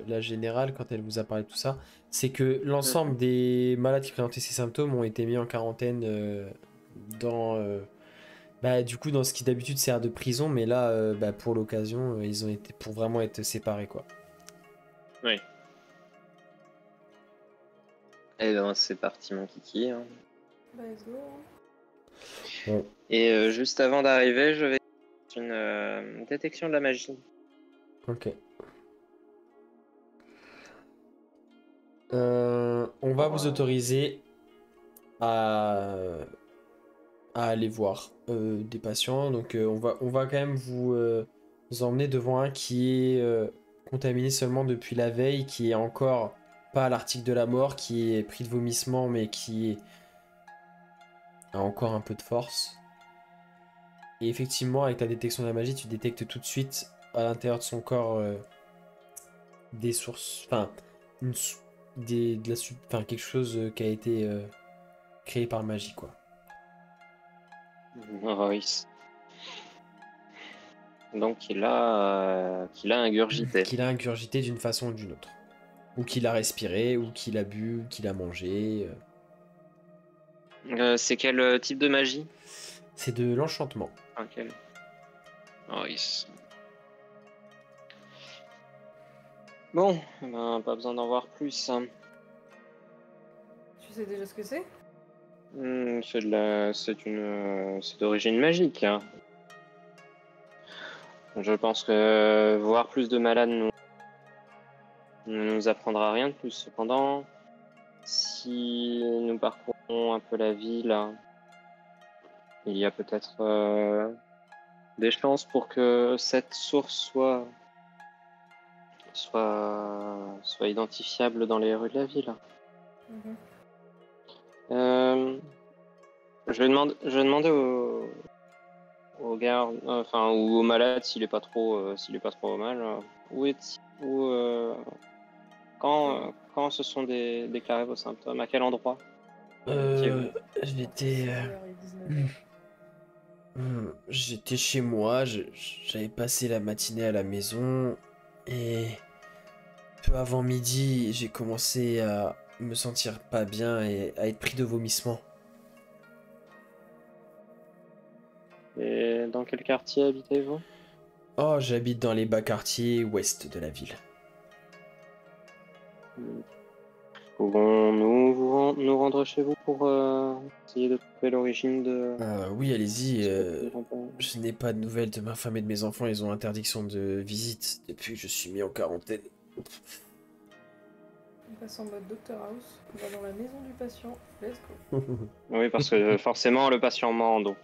la générale, quand elle vous a parlé de tout ça. C'est que l'ensemble des malades qui présentaient ces symptômes ont été mis en quarantaine dans, bah, du coup, dans ce qui d'habitude sert de prison, mais là, bah, pour l'occasion, ils ont été pour vraiment être séparés, quoi. Oui. Et ben c'est parti mon kiki. Hein. Bah, let's go. Bon. Et juste avant d'arriver, je vais faire une détection de la magie. Ok. On va vous autoriser à, à aller voir des patients. Donc on va quand même vous emmener devant un qui est contaminé seulement depuis la veille, qui est encore pas à l'article de la mort, qui est pris de vomissement, mais qui a encore un peu de force. Et effectivement, avec ta détection de la magie, tu détectes tout de suite à l'intérieur de son corps des sources, enfin, enfin, quelque chose qui a été créé par magie, quoi. Royce. Donc il a ingurgité. Qu'il a ingurgité d'une façon ou d'une autre. Ou qu'il a respiré, ou qu'il a bu, ou qu'il a mangé. C'est quel type de magie? C'est de l'enchantement. Quel... Royce. Bon, ben, pas besoin d'en voir plus. Hein. Tu sais déjà ce que c'est? C'est d'origine magique. Hein. Je pense que voir plus de malades ne nous apprendra rien de plus. Cependant, si nous parcourons un peu la ville, il y a peut-être des chances pour que cette source soit identifiable dans les rues de la ville. Mhm. Je vais demander au gars, enfin ou au malade s'il est pas trop mal. Quand se sont déclarés vos symptômes, à quel endroit? J'étais j'étais chez moi, j'avais passé la matinée à la maison et peu avant midi, j'ai commencé à me sentir pas bien et à être pris de vomissements. Et dans quel quartier habitez-vous? Oh, j'habite dans les bas quartiers ouest de la ville. Pouvons-nous nous rendre chez vous pour essayer de trouver l'origine de... Oui, allez-y. ce- Je n'ai pas de nouvelles de ma femme et de mes enfants. Ils ont interdiction de visite depuis que je suis mis en quarantaine. On passe en mode Dr House. On va dans la maison du patient. Let's go. Oui, parce que forcément le patient ment, donc...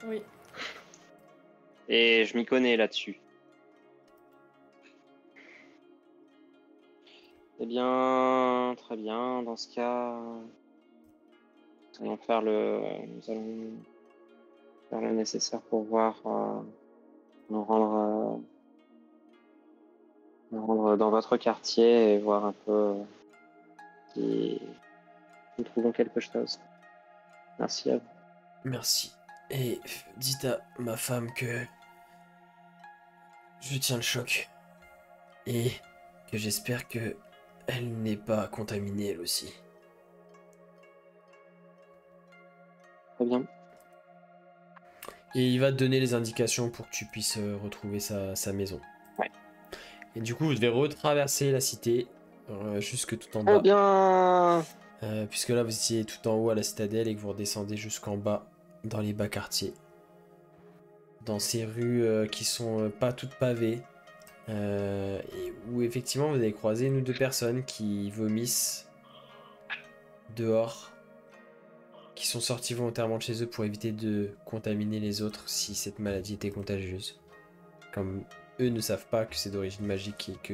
Oui. Et je m'y connais là-dessus. Eh bien, très bien. Dans ce cas, nous allons faire le nécessaire pour voir, nous rendre dans votre quartier et voir un peu si nous trouvons quelque chose. Merci à vous. Merci. Et dites à ma femme que je tiens le choc. Et que j'espère que elle n'est pas contaminée elle aussi. Très bien. Et il va te donner les indications pour que tu puisses retrouver sa maison. Ouais. Et du coup, vous devez retraverser la cité jusque tout en bas. Très bien. Puisque là, vous étiez tout en haut à la citadelle et que vous redescendez jusqu'en bas dans les bas quartiers. Dans ces rues qui sont pas toutes pavées. Et où effectivement, vous allez croiser une ou deux personnes qui vomissent dehors. Qui sont sortis volontairement de chez eux pour éviter de contaminer les autres si cette maladie était contagieuse. Comme eux ne savent pas que c'est d'origine magique et que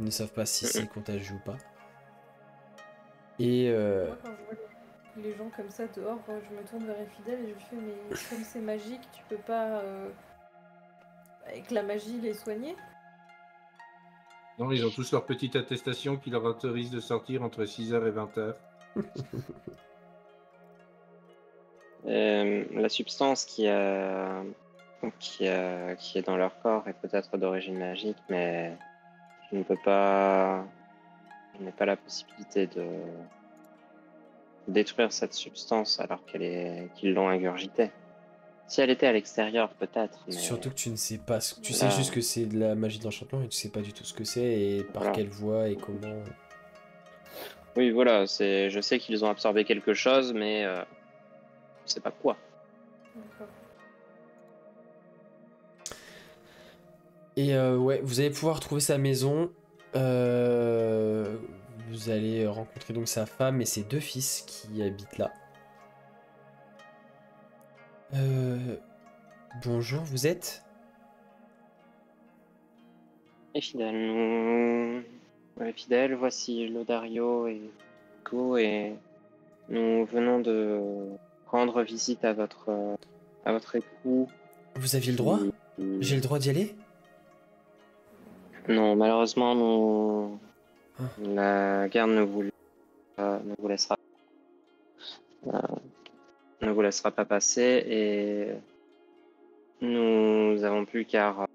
ne savent pas si c'est contagieux ou pas. Et Moi, quand je vois les gens comme ça dehors, je me tourne vers les fidèles et je lui fais mais comme c'est magique, tu peux pas avec la magie les soigner? Non, ils ont tous leur petite attestation qui leur autorise de sortir entre 6h et 20h. La substance qui a qui est dans leur corps est peut-être d'origine magique, mais je ne peux pas. Je n'ai pas la possibilité de détruire cette substance alors qu'ils l'ont ingurgitée. Si elle était à l'extérieur, peut-être, mais Surtout que tu ne sais pas, tu là, sais juste que c'est de la magie de l'enchantement et tu sais pas du tout ce que c'est et par Voilà. quelle voie et comment. oui, voilà, je sais qu'ils ont absorbé quelque chose, mais je sais pas quoi. D'accord. Et ouais, vous allez pouvoir trouver sa maison. Vous allez rencontrer donc sa femme et ses 2 fils qui habitent là. Bonjour, vous êtes? Et fidèles, voici Lodario et Go, et nous venons de rendre visite à votre époux. Vous aviez le droit? J'ai le droit d'y aller? Non, malheureusement, Ah. la garde ne vous laissera pas passer, et nous avons pu, car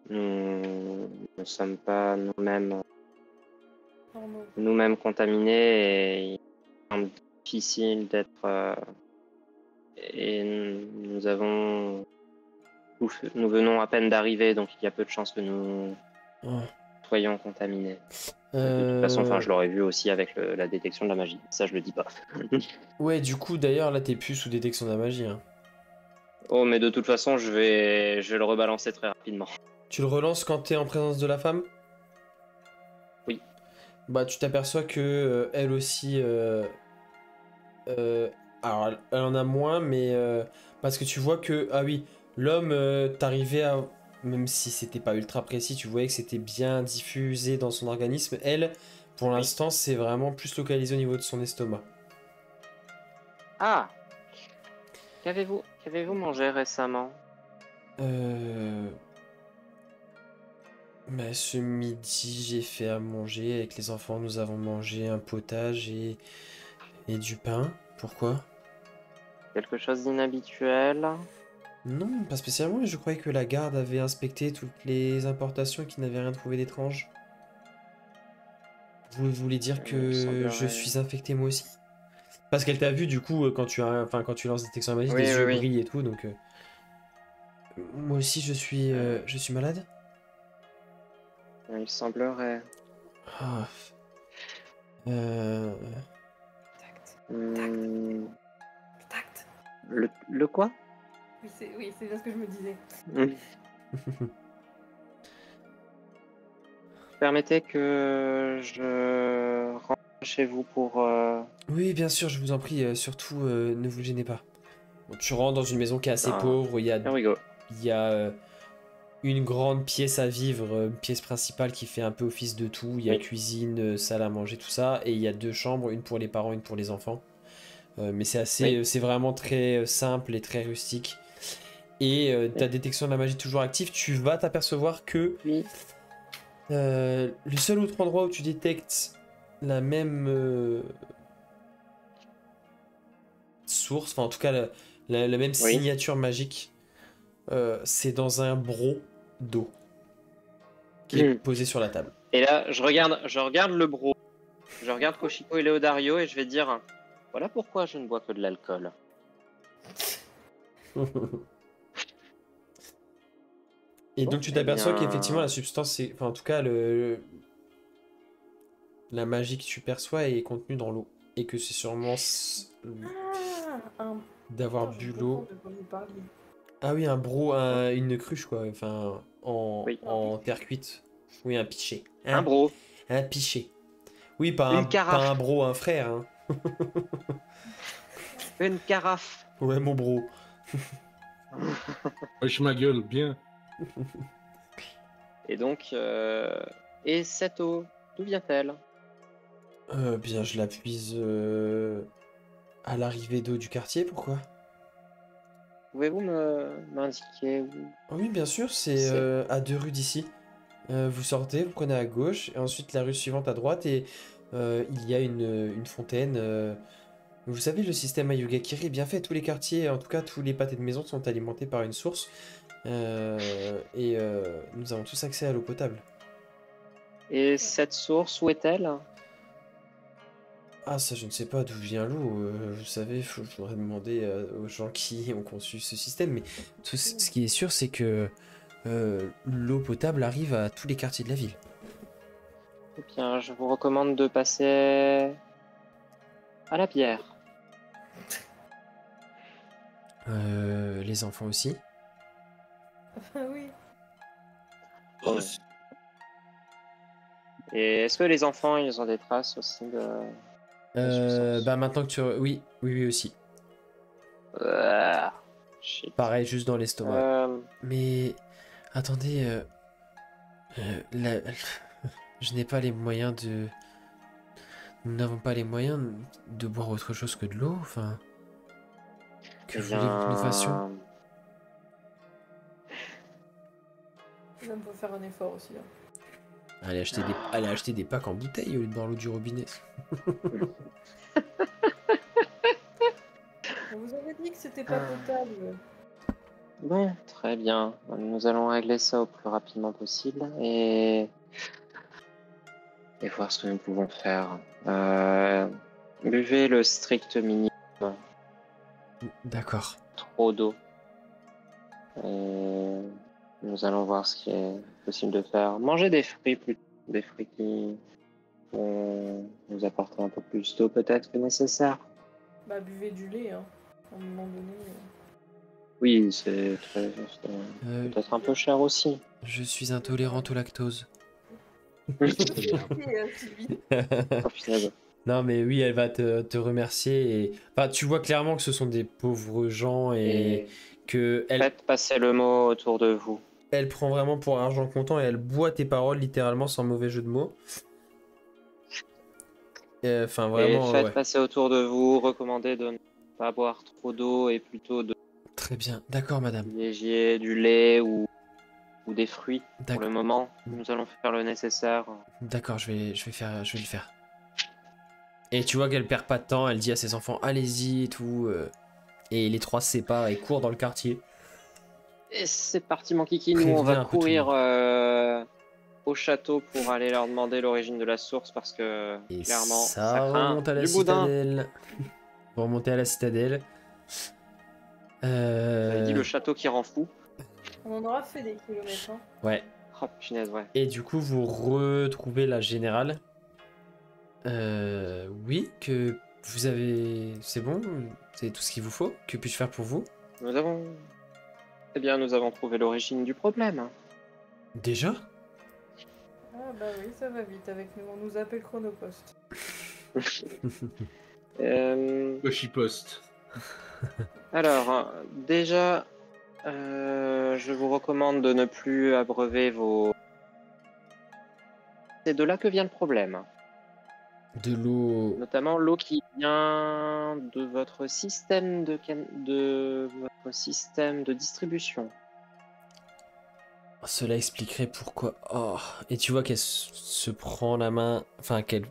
nous ne sommes pas nous-mêmes contaminés, et il est difficile d'être et nous venons à peine d'arriver, donc il y a peu de chances que nous Oh. soyons contaminés. De toute façon, je l'aurais vu aussi avec la détection de la magie. Ça, je le dis pas. Ouais, du coup, d'ailleurs, là, t'es plus sous détection de la magie. Hein. Oh, mais de toute façon, je vais le rebalancer très rapidement. Tu le relances quand t'es en présence de la femme? Oui. Bah, tu t'aperçois que elle aussi. Alors, elle en a moins, mais parce que tu vois que ah oui, l'homme t'arrivait à, même si c'était pas ultra précis, tu voyais que c'était bien diffusé dans son organisme. Elle, pour l'instant, c'est vraiment plus localisé au niveau de son estomac. Ah, qu'avez-vous mangé récemment? Bah, ce midi, j'ai fait à manger avec les enfants. Nous avons mangé un potage et du pain. Pourquoi? Quelque chose d'inhabituel? Non, pas spécialement. Je croyais que la garde avait inspecté toutes les importations et qu'ils n'avaient rien trouvé d'étrange. Vous voulez dire Il me que je semblerait. suis infecté moi aussi? Parce qu'elle t'a vu du coup quand quand tu lances détection de magie, Oui, des oui, yeux oui. brillent et tout, donc moi aussi je suis malade. Il semblerait. Ah. Euh, Tact. Hmm, Tact. le quoi? Oui, c'est bien ce que je me disais. Permettez que je rentre chez vous pour. Oui, bien sûr, je vous en prie. Surtout, ne vous gênez pas. Bon, tu rentres dans une maison qui est assez Ah, pauvre. Here we go. Il y a une grande pièce à vivre, une pièce principale qui fait un peu office de tout. Il y a Oui. cuisine, salle à manger, tout ça. Et il y a 2 chambres, une pour les parents, une pour les enfants. Mais c'est assez, Oui. c'est vraiment très simple et très rustique. Et ta détection de la magie est toujours active. Tu vas t'apercevoir que Oui. le seul autre endroit où tu détectes la même source, enfin en tout cas la même signature magique, c'est dans un broc d'eau qui est posé sur la table. Et là, je regarde le bro. Je regarde Koshiko et Leodario et je vais dire, voilà pourquoi je ne bois que de l'alcool. Et Bon, donc tu eh t'aperçois bien, qu'effectivement la substance, enfin en tout cas la magie que tu perçois est contenue dans l'eau. Et que c'est sûrement d'avoir Attends, je bu comprends l'eau. de quoi vous parlez. Ah oui, un bro, une cruche quoi, enfin Oui. en terre cuite. Oui, un pichet. Un bro. Un pichet. Oui, pas Une carafe. pas un bro, un frère. Hein. Une carafe. Ouais, mon bro. Wesh ma gueule, bien. Et donc, et cette eau, d'où vient-elle? Bien, je la puise à l'arrivée d'eau du quartier, pourquoi? Pouvez-vous m'indiquer où Ah oui, bien sûr, c'est c'est? à 2 rues d'ici. Vous sortez, vous prenez à gauche, et ensuite la rue suivante à droite, et il y a une fontaine Vous savez, le système Ayugakiri est bien fait. Tous les quartiers, en tout cas tous les pâtés de maison, sont alimentés par une source. Nous avons tous accès à l'eau potable. Et cette source, où est-elle? Ah, ça, je ne sais pas d'où vient l'eau. Vous savez, faudrait demander aux gens qui ont conçu ce système. Mais ce qui est sûr, c'est que l'eau potable arrive à tous les quartiers de la ville. Eh bien, je vous recommande de passer à la bière. Les enfants aussi. Ah oui. Ouais. Et est-ce que les enfants, ils ont des traces aussi de... substance. Bah maintenant que tu... Oui aussi. Shit. Pareil, juste dans l'estomac. Mais... Attendez... je n'ai pas les moyens de... Nous n'avons pas les moyens de boire autre chose que de l'eau, enfin... Que Eh voulez-vous que nous fassions? Là, on peut faire un effort aussi. Là. Allez acheter des packs en bouteille au lieu de boire l'eau du robinet. On vous avait dit que c'était pas potable. Bon, très bien. Nous allons régler ça au plus rapidement possible et voir ce que nous pouvons faire. Buvez le strict minimum. D'accord. Trop d'eau. Et nous allons voir ce qui est possible de faire. Mangez des fruits plutôt. Des fruits qui vont nous apporter un peu plus d'eau peut-être que nécessaire. Bah, buvez du lait, hein. À un moment donné. Oui, c'est peut-être un peu cher aussi. Je suis intolérante au lactose. Sylvie. Oh, punaise. Non mais oui, elle va te remercier et... Enfin, tu vois clairement que ce sont des pauvres gens et que Faites passer le mot autour de vous. elle prend vraiment pour argent comptant et elle boit tes paroles littéralement sans mauvais jeu de mots. Enfin vraiment, Et faites ouais. passer autour de vous, recommandez de ne pas boire trop d'eau et plutôt de Très bien, d'accord madame. privilégier du lait ou des fruits. Pour D'accord. le moment, nous allons faire le nécessaire. D'accord, je vais le faire. Et tu vois qu'elle perd pas de temps, elle dit à ses enfants allez-y et tout. Et les trois se séparent et courent dans le quartier. Et c'est parti mon kiki, nous on Prévenez va un peu tout le courir au château pour aller leur demander l'origine de la source parce que Et clairement ça ça craint remonte à la du boudin. citadelle. Vous remontez à la citadelle. Vous avez dit le château qui rend fou. On en aura fait des kilomètres, hein. Ouais. Oh punaise, ouais. Et du coup, vous retrouvez la générale. Oui, que vous avez... C'est bon? C'est tout ce qu'il vous faut? Que puis-je faire pour vous? Nous avons... Eh bien, nous avons trouvé l'origine du problème. Déjà? Ah bah oui, ça va vite avec nous. On nous appelle Chronopost. Chipost. Alors, déjà, je vous recommande de ne plus abreuver vos... C'est de là que vient le problème. De l'eau... Notamment l'eau qui vient de votre système de votre système de distribution. Cela expliquerait pourquoi... Oh. Et tu vois qu'elle se prend la main... Enfin, qu'elle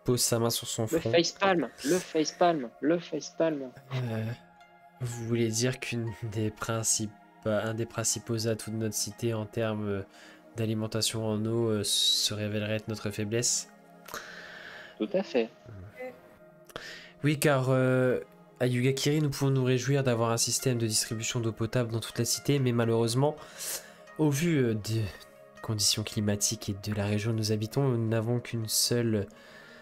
pose sa main sur son Le front. facepalm, le facepalm, le facepalm. Vous voulez dire un des principaux atouts de notre cité en termes d'alimentation en eau se révélerait être notre faiblesse? Tout à fait. Oui, car à Yugakiri, nous pouvons nous réjouir d'avoir un système de distribution d'eau potable dans toute la cité, mais malheureusement, au vu des conditions climatiques et de la région où nous habitons, nous n'avons qu'une seule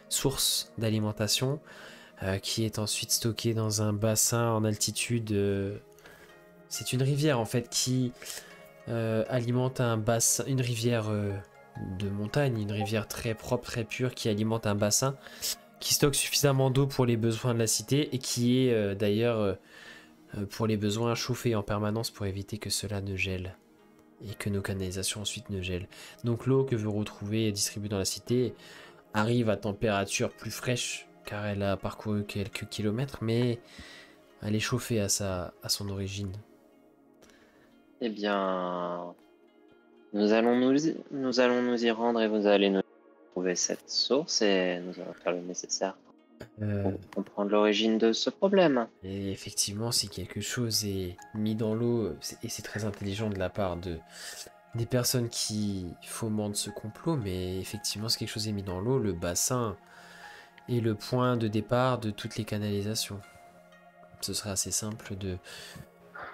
source d'alimentation qui est ensuite stockée dans un bassin en altitude. C'est une rivière en fait qui alimente un bassin, une rivière de montagne, une rivière très propre, très pure qui alimente un bassin qui stocke suffisamment d'eau pour les besoins de la cité et qui est d'ailleurs pour les besoins chauffé en permanence pour éviter que cela ne gèle et que nos canalisations ensuite ne gèlent. Donc l'eau que vous retrouvez distribuée dans la cité arrive à température plus fraîche car elle a parcouru quelques kilomètres, mais elle est chauffée à son origine. Eh bien, nous allons nous y rendre et vous allez nous trouver cette source et nous allons faire le nécessaire pour comprendre l'origine de ce problème. Et effectivement, si quelque chose est mis dans l'eau, et c'est très intelligent de la part des personnes qui fomentent ce complot, mais effectivement, si quelque chose est mis dans l'eau, le bassin est le point de départ de toutes les canalisations. Ce serait assez simple de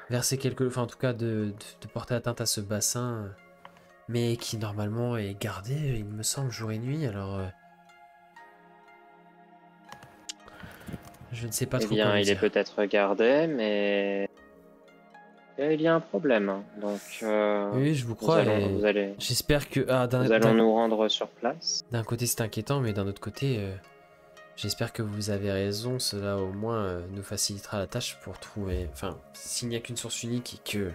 verser enfin en tout cas de porter atteinte à ce bassin, mais qui normalement est gardé, il me semble, jour et nuit, alors je ne sais pas Eh trop quoi bien, vous il est dire. peut-être gardé, mais il y a un problème. Donc, Oui, je vous crois, et j'espère que... nous allons nous rendre sur place. d'un côté c'est inquiétant, mais d'un autre côté, j'espère que vous avez raison, cela au moins nous facilitera la tâche pour trouver... Enfin, s'il n'y a qu'une source unique et que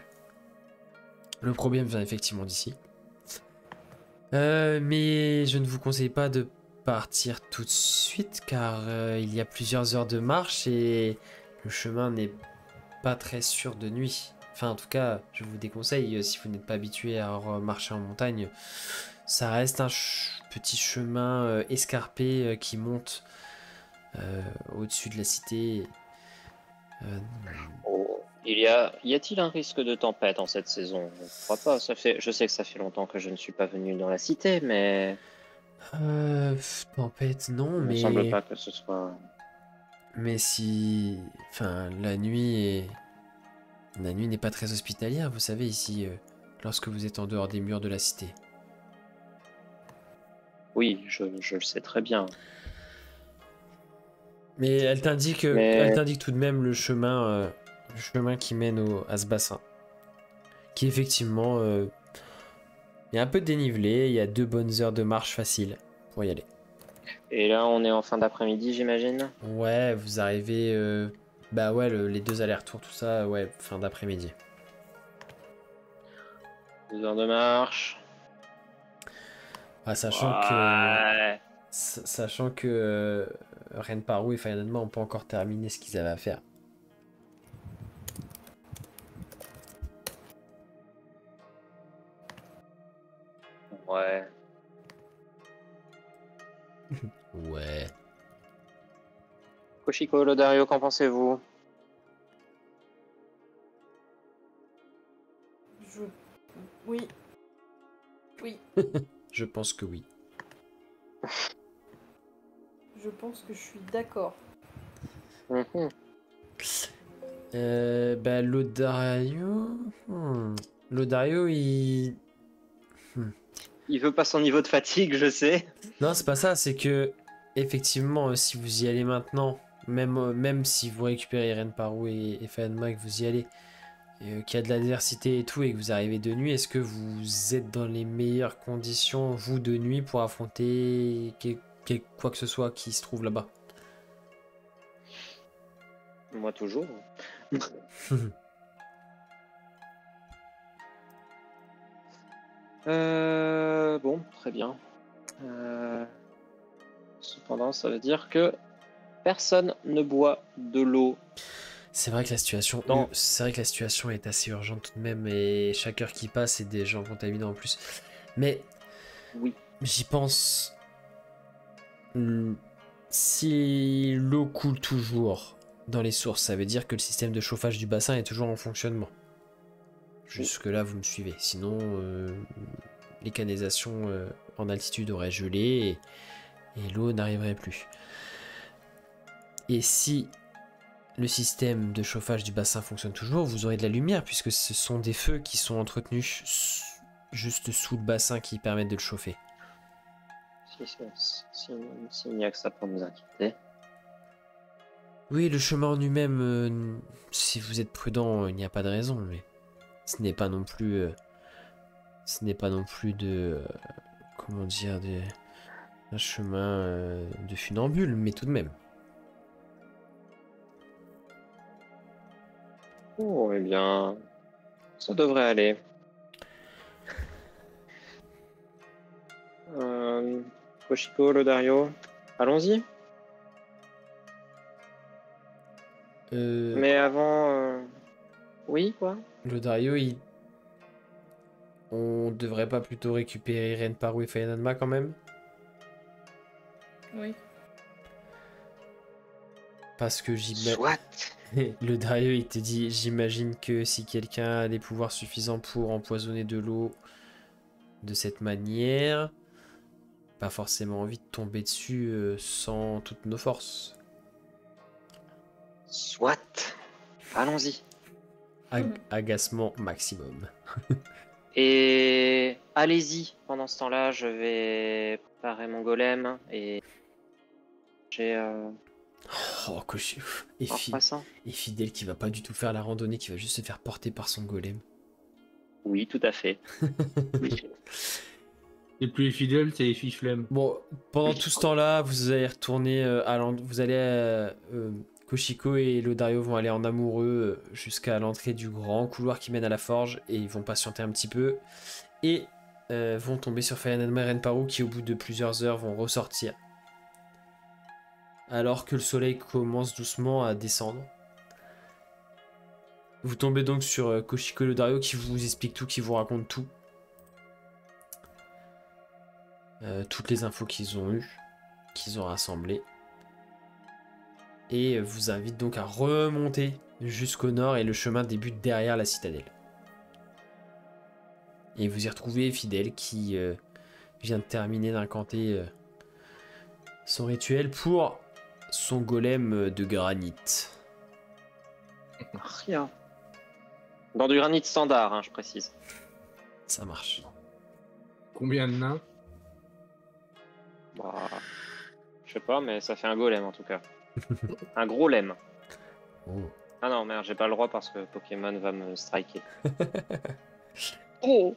le problème vient effectivement d'ici. Mais je ne vous conseille pas de partir tout de suite, car il y a plusieurs heures de marche et le chemin n'est pas très sûr de nuit. Enfin, en tout cas, je vous déconseille, si vous n'êtes pas habitué à marcher en montagne, ça reste un petit chemin escarpé qui monte au-dessus de la cité. Oh, y a-t-il un risque de tempête en cette saison? Je ne crois pas. Je sais que ça fait longtemps que je ne suis pas venu dans la cité, mais Tempête, non, il ne me semble pas que ce soit. Mais si... Enfin, la nuit n'est pas très hospitalière, vous savez, ici, lorsque vous êtes en dehors des murs de la cité. Oui, je le sais très bien. Mais elle t'indique tout de même le chemin qui mène à ce bassin. Qui effectivement... il y a un peu de dénivelé, il y a 2 bonnes heures de marche facile pour y aller. Et là, on est en fin d'après-midi, j'imagine? Ouais, vous arrivez... Bah ouais, les 2 allers-retours, tout ça, ouais, fin d'après-midi. 2 heures de marche. Ah, Ouais. sachant que Renparu et Fire Nagma n'ont pas encore terminé ce qu'ils avaient à faire. Ouais. Ouais. Koshiko, Lodario, qu'en pensez-vous? Oui. Oui. Je pense que oui. Je pense que je suis d'accord. Mhm. Bah, Lodario... Lodario, il... Il veut pas son niveau de fatigue, je sais. Non, c'est pas ça, c'est que... Effectivement, si vous y allez maintenant, même si vous récupérez Renparu et Fayanma et que vous y allez, qu'il y a de l'adversité et tout, et que vous arrivez de nuit, est-ce que vous êtes dans les meilleures conditions, vous, de nuit, pour affronter quoi que ce soit qui se trouve là-bas? Moi, toujours. Bon, très bien. Cependant, ça veut dire que personne ne boit de l'eau. C'est vrai que la situation, Non. c'est vrai que la situation est assez urgente tout de même, et chaque heure qui passe, c'est des gens contaminés en plus. Mais Oui. j'y pense. Si l'eau coule toujours dans les sources, ça veut dire que le système de chauffage du bassin est toujours en fonctionnement. Jusque-là, vous me suivez. Sinon, les canalisations en altitude auraient gelé et l'eau n'arriverait plus. Et si le système de chauffage du bassin fonctionne toujours, vous aurez de la lumière, puisque ce sont des feux qui sont entretenus juste sous le bassin qui permettent de le chauffer. S'il n'y a que ça pour nous inquiéter. Oui, le chemin en lui-même, si vous êtes prudent, il n'y a pas de raison, mais ce n'est pas non plus... comment dire, un chemin de funambule, mais tout de même. Oh, eh bien, ça devrait aller. Koshiko, Lodario, allons-y. Mais avant... Oui, quoi? Le Dario, on devrait pas plutôt récupérer Renparu et Fire Nagma quand même? Oui. Parce que Soit. le Dario, il te dit, j'imagine que si quelqu'un a des pouvoirs suffisants pour empoisonner de l'eau de cette manière, pas forcément envie de tomber dessus sans toutes nos forces. Soit. Allons-y. Agacement maximum. Et allez-y. Pendant ce temps-là, je vais préparer mon golem et j'ai Oh, cocher. Et, en passant. et Fidèle qui va pas du tout faire la randonnée, qui va juste se faire porter par son golem. Oui, tout à fait. Oui. Les plus fidèles, c'est les filles flemmes. Bon, pendant tout ce temps-là, vous allez retourner vous allez Koshiko et Lodario vont aller en amoureux jusqu'à l'entrée du grand couloir qui mène à la forge et ils vont patienter un petit peu et vont tomber sur Fayanadma et Renparu qui au bout de plusieurs heures vont ressortir. Alors que le soleil commence doucement à descendre. Vous tombez donc sur Koshiko et Lodario qui vous explique tout, qui vous raconte tout. Toutes les infos qu'ils ont eues, qu'ils ont rassemblées. Et vous invite donc à remonter jusqu'au nord et le chemin débute derrière la citadelle. Et vous y retrouvez Fidèle qui vient de terminer d'incanter son rituel pour son golem de granit. Rien. Dans du granit standard, hein, je précise. Ça marche. Combien de nains? Bah, je sais pas, mais ça fait un golem en tout cas. Un gros lemme. Oh. Ah non, merde, j'ai pas le droit parce que Pokémon va me striker. Oh.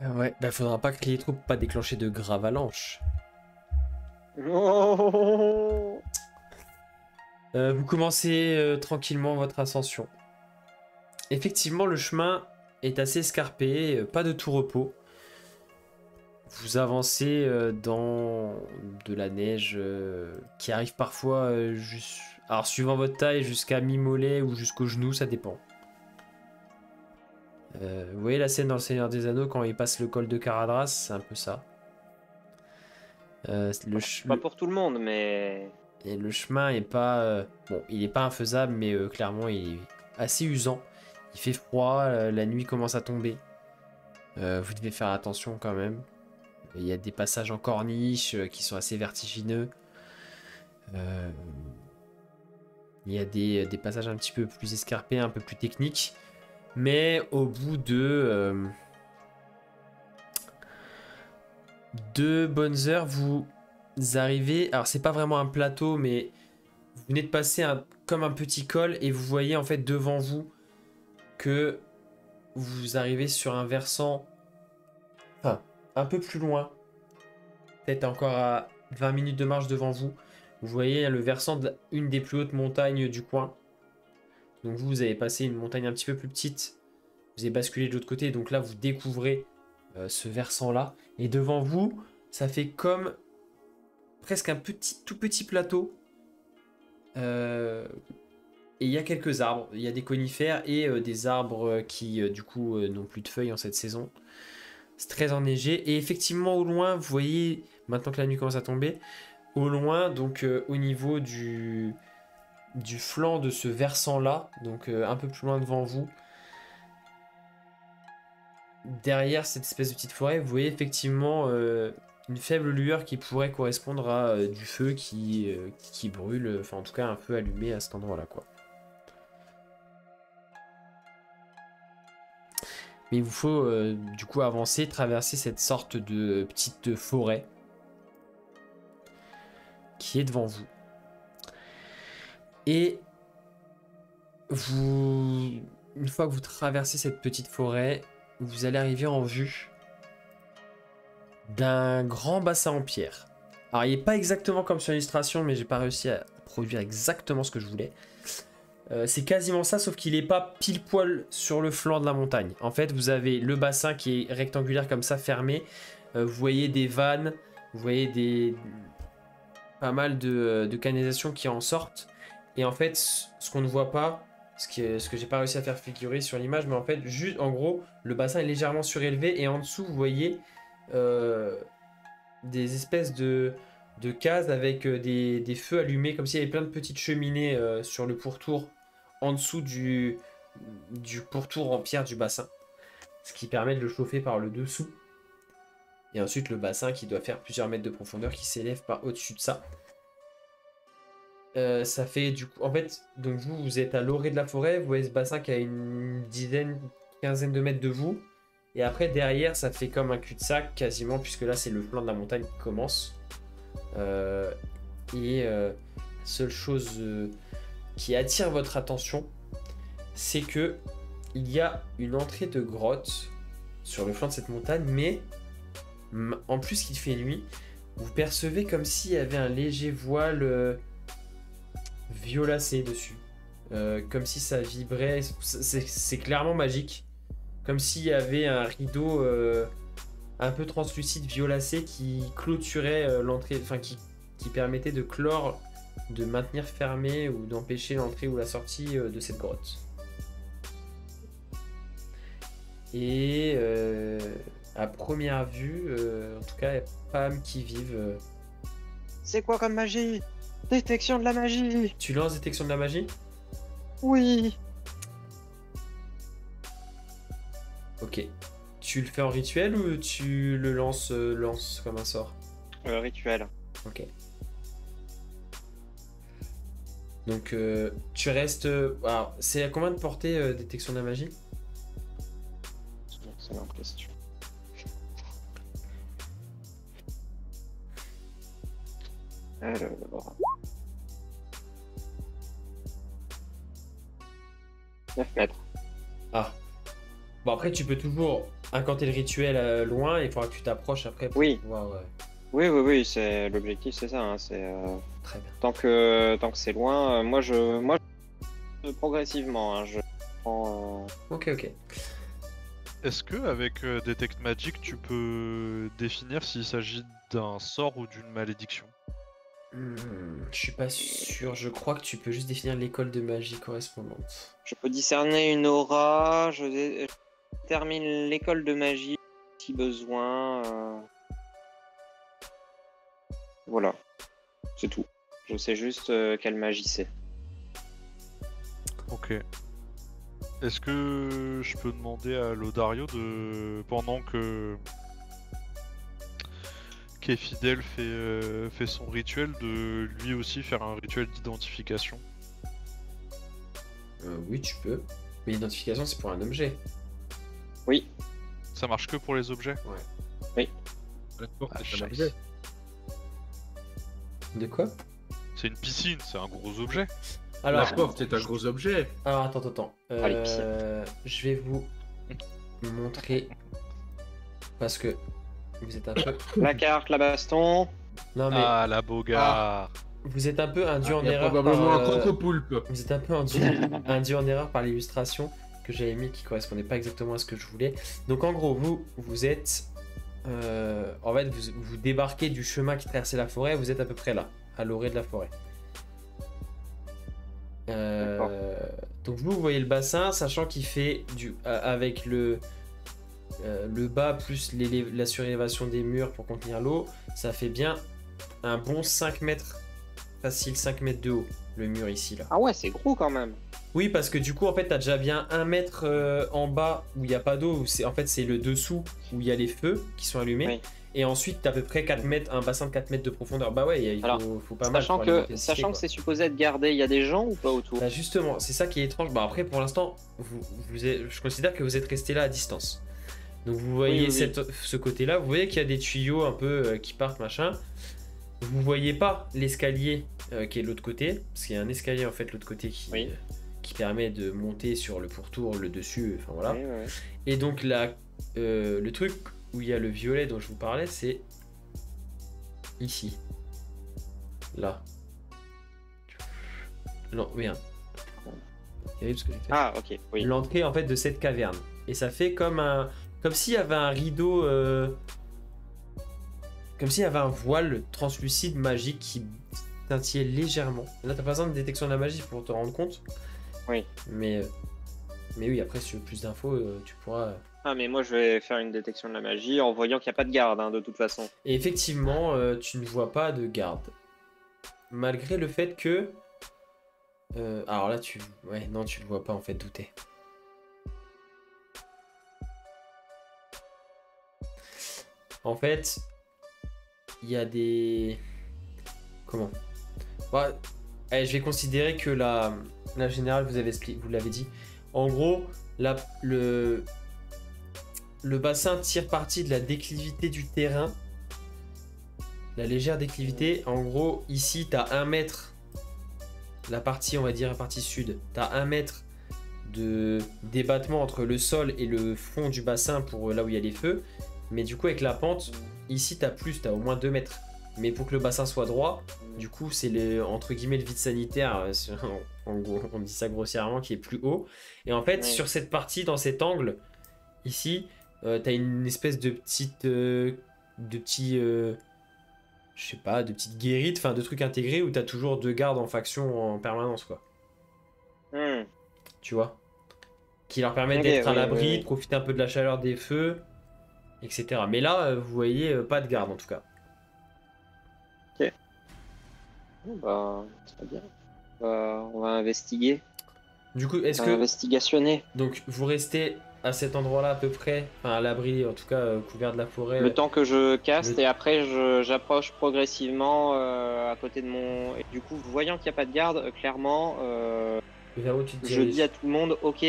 Ouais, bah faudra pas que les troupes pas déclencher de grave avalanche. Oh. Vous commencez tranquillement votre ascension. Effectivement, le chemin est assez escarpé, pas de tout repos. Vous avancez dans de la neige qui arrive parfois, alors suivant votre taille, jusqu'à mi-mollet ou jusqu'au genou, ça dépend. Vous voyez la scène dans Le Seigneur des Anneaux quand il passe le col de Caradhras, c'est un peu ça. Pas pour tout le monde, mais... Et le chemin est pas... bon, il est pas infaisable, mais clairement, il est assez usant. Il fait froid, la nuit commence à tomber. Vous devez faire attention quand même. Il y a des passages en corniche qui sont assez vertigineux. Il y a des passages un petit peu plus escarpés, un peu plus techniques. Mais au bout de 2 bonnes heures, vous arrivez... Alors c'est pas vraiment un plateau, mais vous venez de passer comme un petit col et vous voyez en fait devant vous que vous arrivez sur un versant... Enfin, un peu plus loin, peut-être encore à 20 minutes de marche devant vous, vous voyez le versant d'une des plus hautes montagnes du coin. Donc vous avez passé une montagne un petit peu plus petite, vous avez basculé de l'autre côté, donc là vous découvrez ce versant là, et devant vous, ça fait comme presque un tout petit plateau, et il y a quelques arbres, il y a des conifères et des arbres qui du coup n'ont plus de feuilles en cette saison. C'est très enneigé. Et effectivement, au loin, vous voyez, maintenant que la nuit commence à tomber, au loin, donc au niveau du flanc de ce versant-là, donc un peu plus loin devant vous, derrière cette espèce de petite forêt, vous voyez effectivement une faible lueur qui pourrait correspondre à du feu qui brûle, enfin en tout cas un feu allumé à cet endroit-là, quoi. Mais il vous faut du coup avancer, traverser cette sorte de petite forêt qui est devant vous. Et une fois que vous traversez cette petite forêt, vous allez arriver en vue d'un grand bassin en pierre. Alors il n'est pas exactement comme sur l'illustration, mais j'ai pas réussi à produire exactement ce que je voulais. C'est quasiment ça, sauf qu'il n'est pas pile poil sur le flanc de la montagne. En fait, vous avez le bassin qui est rectangulaire comme ça, fermé. Vous voyez des vannes, vous voyez pas mal de canalisations qui en sortent. Et en fait, ce qu'on ne voit pas, ce que j'ai pas réussi à faire figurer sur l'image, mais en fait, juste en gros, le bassin est légèrement surélevé et en dessous, vous voyez des espèces de de cases avec des feux allumés, comme s'il y avait plein de petites cheminées sur le pourtour en dessous du pourtour en pierre du bassin. Ce qui permet de le chauffer par le dessous. Et ensuite le bassin qui doit faire plusieurs mètres de profondeur qui s'élève par au-dessus de ça. Ça fait du coup, en fait, donc vous êtes à l'orée de la forêt, vous voyez ce bassin qui a une quinzaine de mètres de vous. Et après derrière ça fait comme un cul-de-sac quasiment, puisque là c'est le flanc de la montagne qui commence. La seule chose qui attire votre attention, c'est que il y a une entrée de grotte sur le flanc de cette montagne, mais en plus qu'il fait nuit, vous percevez comme s'il y avait un léger voile violacé dessus, comme si ça vibrait. C'est clairement magique, comme s'il y avait un rideau un peu translucide violacé qui clôturait l'entrée, enfin qui permettait de clore, de maintenir fermé ou d'empêcher l'entrée ou la sortie de cette grotte. Et à première vue, en tout cas, il n'y a pas âme qui vive. C'est quoi comme magie? Détection de la magie. Tu lances détection de la magie? Oui. Ok. Tu le fais en rituel ou tu le lances comme un sort? Rituel. Ok. Donc tu restes... alors, c'est à combien de portée détection de la magie? Excellente question. Alors... 9 mètres. Ah. Bon, après, tu peux toujours incanter le rituel loin, il faudra que tu t'approches après pour Oui. pouvoir... Oui, c'est l'objectif, c'est ça. Hein, c'est Très bien. tant que c'est loin, moi je progressivement, hein, je prends. Ok. Est-ce que avec Detect Magic, tu peux définir s'il s'agit d'un sort ou d'une malédiction? Je suis pas sûr, je crois que tu peux juste définir l'école de magie correspondante. Je peux discerner une aura, je détermine l'école de magie si besoin. Voilà, c'est tout. Je sais juste quelle magie c'est. Ok. Est-ce que je peux demander à Lodario pendant que Fidèle fait son rituel, de lui aussi faire un rituel d'identification? Oui, tu peux. Mais l'identification, c'est pour un objet. Oui. Ça marche que pour les objets? La porte Ah, est un scheiße. objet. De quoi? C'est une piscine, c'est un gros objet. Alors, La porte est un gros objet. alors attends. Allez, piscine. Je vais vous montrer. Parce que vous êtes un peu... La carte, la baston. Non mais... Ah, la bogarde. Vous êtes un peu induit en Il y a erreur probablement par... un crocopoulpe. Vous êtes un peu induit en erreur par l'illustration que j'avais mis qui correspondait pas exactement à ce que je voulais. Donc en gros, vous êtes... en fait, vous débarquez du chemin qui traversait la forêt, vous êtes à peu près là, à l'orée de la forêt. Donc vous voyez le bassin, sachant qu'il fait avec le bas plus la surélévation des murs pour contenir l'eau, ça fait bien un bon 5 mètres, facile 5 mètres de haut, le mur ici là. Ah ouais, c'est gros quand même. Oui, parce que du coup en fait t'as déjà bien 1 mètre en bas où il n'y a pas d'eau, en fait c'est le dessous où il y a les feux qui sont allumés. Oui. Et ensuite, t'as à peu près 4 mètres, un bassin de 4 mètres de profondeur. Bah ouais, il faut pas mal. Sachant pour que alimenter le c'est supposé être gardé, il y a des gens ou pas autour? Bah justement, c'est ça qui est étrange. Bah après, pour l'instant, je considère que vous êtes resté là à distance. Donc vous voyez Oui. ce côté-là, vous voyez qu'il y a des tuyaux un peu qui partent, machin. Vous voyez pas l'escalier qui est de l'autre côté, parce qu'il y a un escalier en fait de l'autre côté qui permet de monter sur le pourtour, le dessus, enfin voilà. Oui. Et donc là, le truc où il y a le violet dont je vous parlais, c'est ici. Là. Non, merde. Terrible ce que j'ai fait. Ah ok, oui. L'entrée en fait de cette caverne. Et ça fait comme s'il y avait un rideau, comme s'il y avait un voile translucide magique qui scintillait légèrement. Là t'as pas besoin de détection de la magie pour te rendre compte. Oui. Mais oui, après si tu veux plus d'infos, tu pourras... Ah, mais moi je vais faire une détection de la magie en voyant qu'il n'y a pas de garde, hein, de toute façon. Et effectivement, tu ne vois pas de garde. Malgré le fait que... alors là, tu... Ouais, non, tu le vois pas en fait, d'où t'es. En fait, il y a des... Comment? Bah, allez, je vais considérer que la générale, vous l'avez dit. En gros, le bassin tire parti de la déclivité du terrain. La légère déclivité. En gros, ici, tu as 1 mètre. La partie, on va dire, la partie sud. Tu as 1 mètre de débattement entre le sol et le fond du bassin pour là où il y a les feux. Mais du coup, avec la pente, ici, tu as au moins 2 mètres. Mais pour que le bassin soit droit, du coup, c'est entre guillemets le vide sanitaire, en gros, on dit ça grossièrement, qui est plus haut. Et en fait, sur cette partie, dans cet angle, ici, tu as une espèce de petite... je sais pas, de petites guérites, enfin de trucs intégrés où tu as toujours 2 gardes en faction en permanence, quoi. Tu vois? Qui leur permettent d'être à l'abri, de profiter un peu de la chaleur des feux, etc. Mais là, vous voyez, pas de garde en tout cas. Ok. Bon, bah, très bien. On va investiguer. Du coup, est-ce que... Investigationner. Donc, vous restez à cet endroit-là à peu près, enfin à l'abri, en tout cas, couvert de la forêt. Le temps que je caste et après j'approche progressivement à côté de mon... Et du coup, voyant qu'il n'y a pas de garde, clairement, vers où tu te je dis à tout le monde, ok,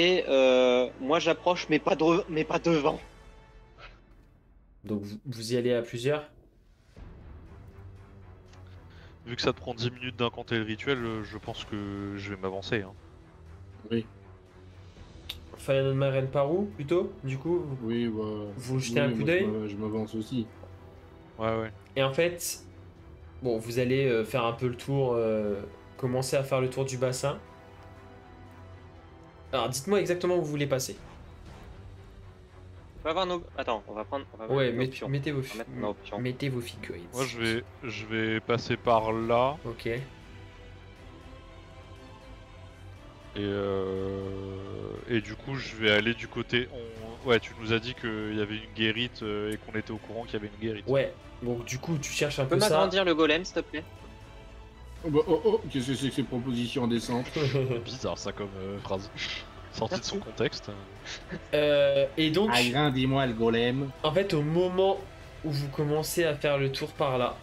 moi j'approche, mais pas devant. Donc, vous y allez à plusieurs? Vu que ça te prend 10 minutes d'incanter le rituel, je pense que je vais m'avancer. Hein. Oui. Fire Marine par où, plutôt, du coup? Oui, bah... Vous jetez un coup d'œil? Je m'avance aussi. Ouais. Et en fait, bon, vous allez faire un peu le tour, commencer à faire le tour du bassin. Alors, dites-moi exactement où vous voulez passer. On va avoir nos... Attends, on va prendre... Ouais, mettez vos figurines. Moi, je vais passer par là. Ok. Et du coup, je vais aller du côté... Ouais, tu nous as dit qu'il y avait une guérite et qu'on était au courant qu'il y avait une guérite. Ouais, donc du coup, tu cherches un peu peu ça. Tu peux m'agrandir le golem, s'il te plaît? Qu'est-ce que c'est que ces propositions indécentes? Bizarre ça comme phrase. Sortie de son contexte. Et donc... Agrandis-moi le golem. En fait, au moment où vous commencez à faire le tour par là,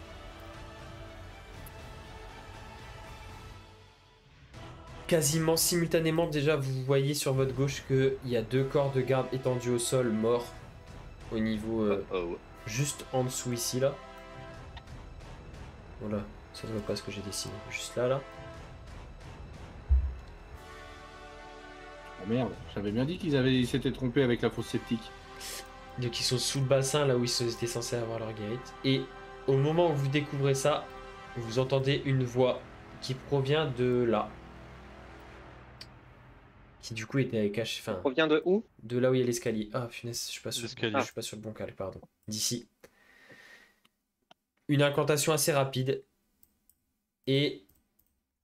quasiment simultanément, déjà, vous voyez sur votre gauche qu'il y a 2 corps de garde étendus au sol, morts, au niveau juste en dessous ici, là. Voilà, ça ne voit pas ce que j'ai dessiné, juste là, là. Oh merde, j'avais bien dit qu'ils s'étaient trompés avec la fosse septique. Donc ils sont sous le bassin, là où ils étaient censés avoir leur guérite. Et au moment où vous découvrez ça, vous entendez une voix qui provient de là. Qui du coup était cachée. Enfin, provient de où? De là où il y a l'escalier. Ah, punaise, je suis pas sûr. Je suis pas sur le bon cal, pardon. D'ici. Une incantation assez rapide. Et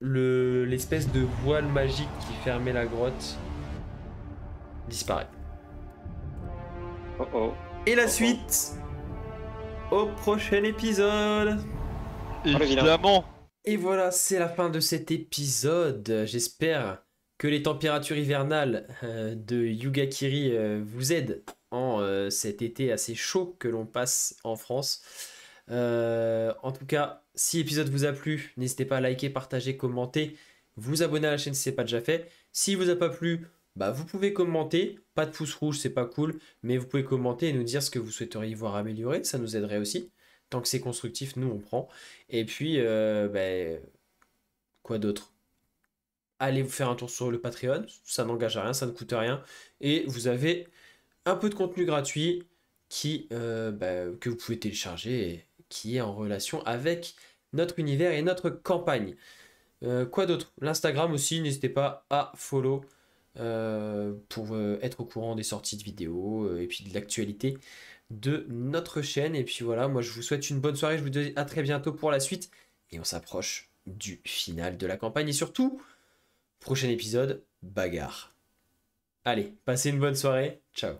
l'espèce de voile magique qui fermait la grotte disparaît. Et la suite au prochain épisode. Évidemment. Et voilà, c'est la fin de cet épisode. J'espère que les températures hivernales de Yugakiri vous aident en cet été assez chaud que l'on passe en France. En tout cas, si l'épisode vous a plu, n'hésitez pas à liker, partager, commenter, vous abonner à la chaîne si ce n'est pas déjà fait. Si vous a pas plu, bah vous pouvez commenter, pas de pouce rouge, c'est pas cool, mais vous pouvez commenter et nous dire ce que vous souhaiteriez voir améliorer, ça nous aiderait aussi. Tant que c'est constructif, nous on prend. Et puis, quoi d'autre? Allez vous faire un tour sur le Patreon, ça n'engage à rien, ça ne coûte rien. Et vous avez un peu de contenu gratuit que vous pouvez télécharger et qui est en relation avec notre univers et notre campagne. Quoi d'autre? L'Instagram aussi, n'hésitez pas à follow pour être au courant des sorties de vidéos et puis de l'actualité de notre chaîne. Et puis voilà, moi je vous souhaite une bonne soirée, je vous dis à très bientôt pour la suite. Et on s'approche du final de la campagne et surtout, prochain épisode, bagarre. Allez, passez une bonne soirée, ciao.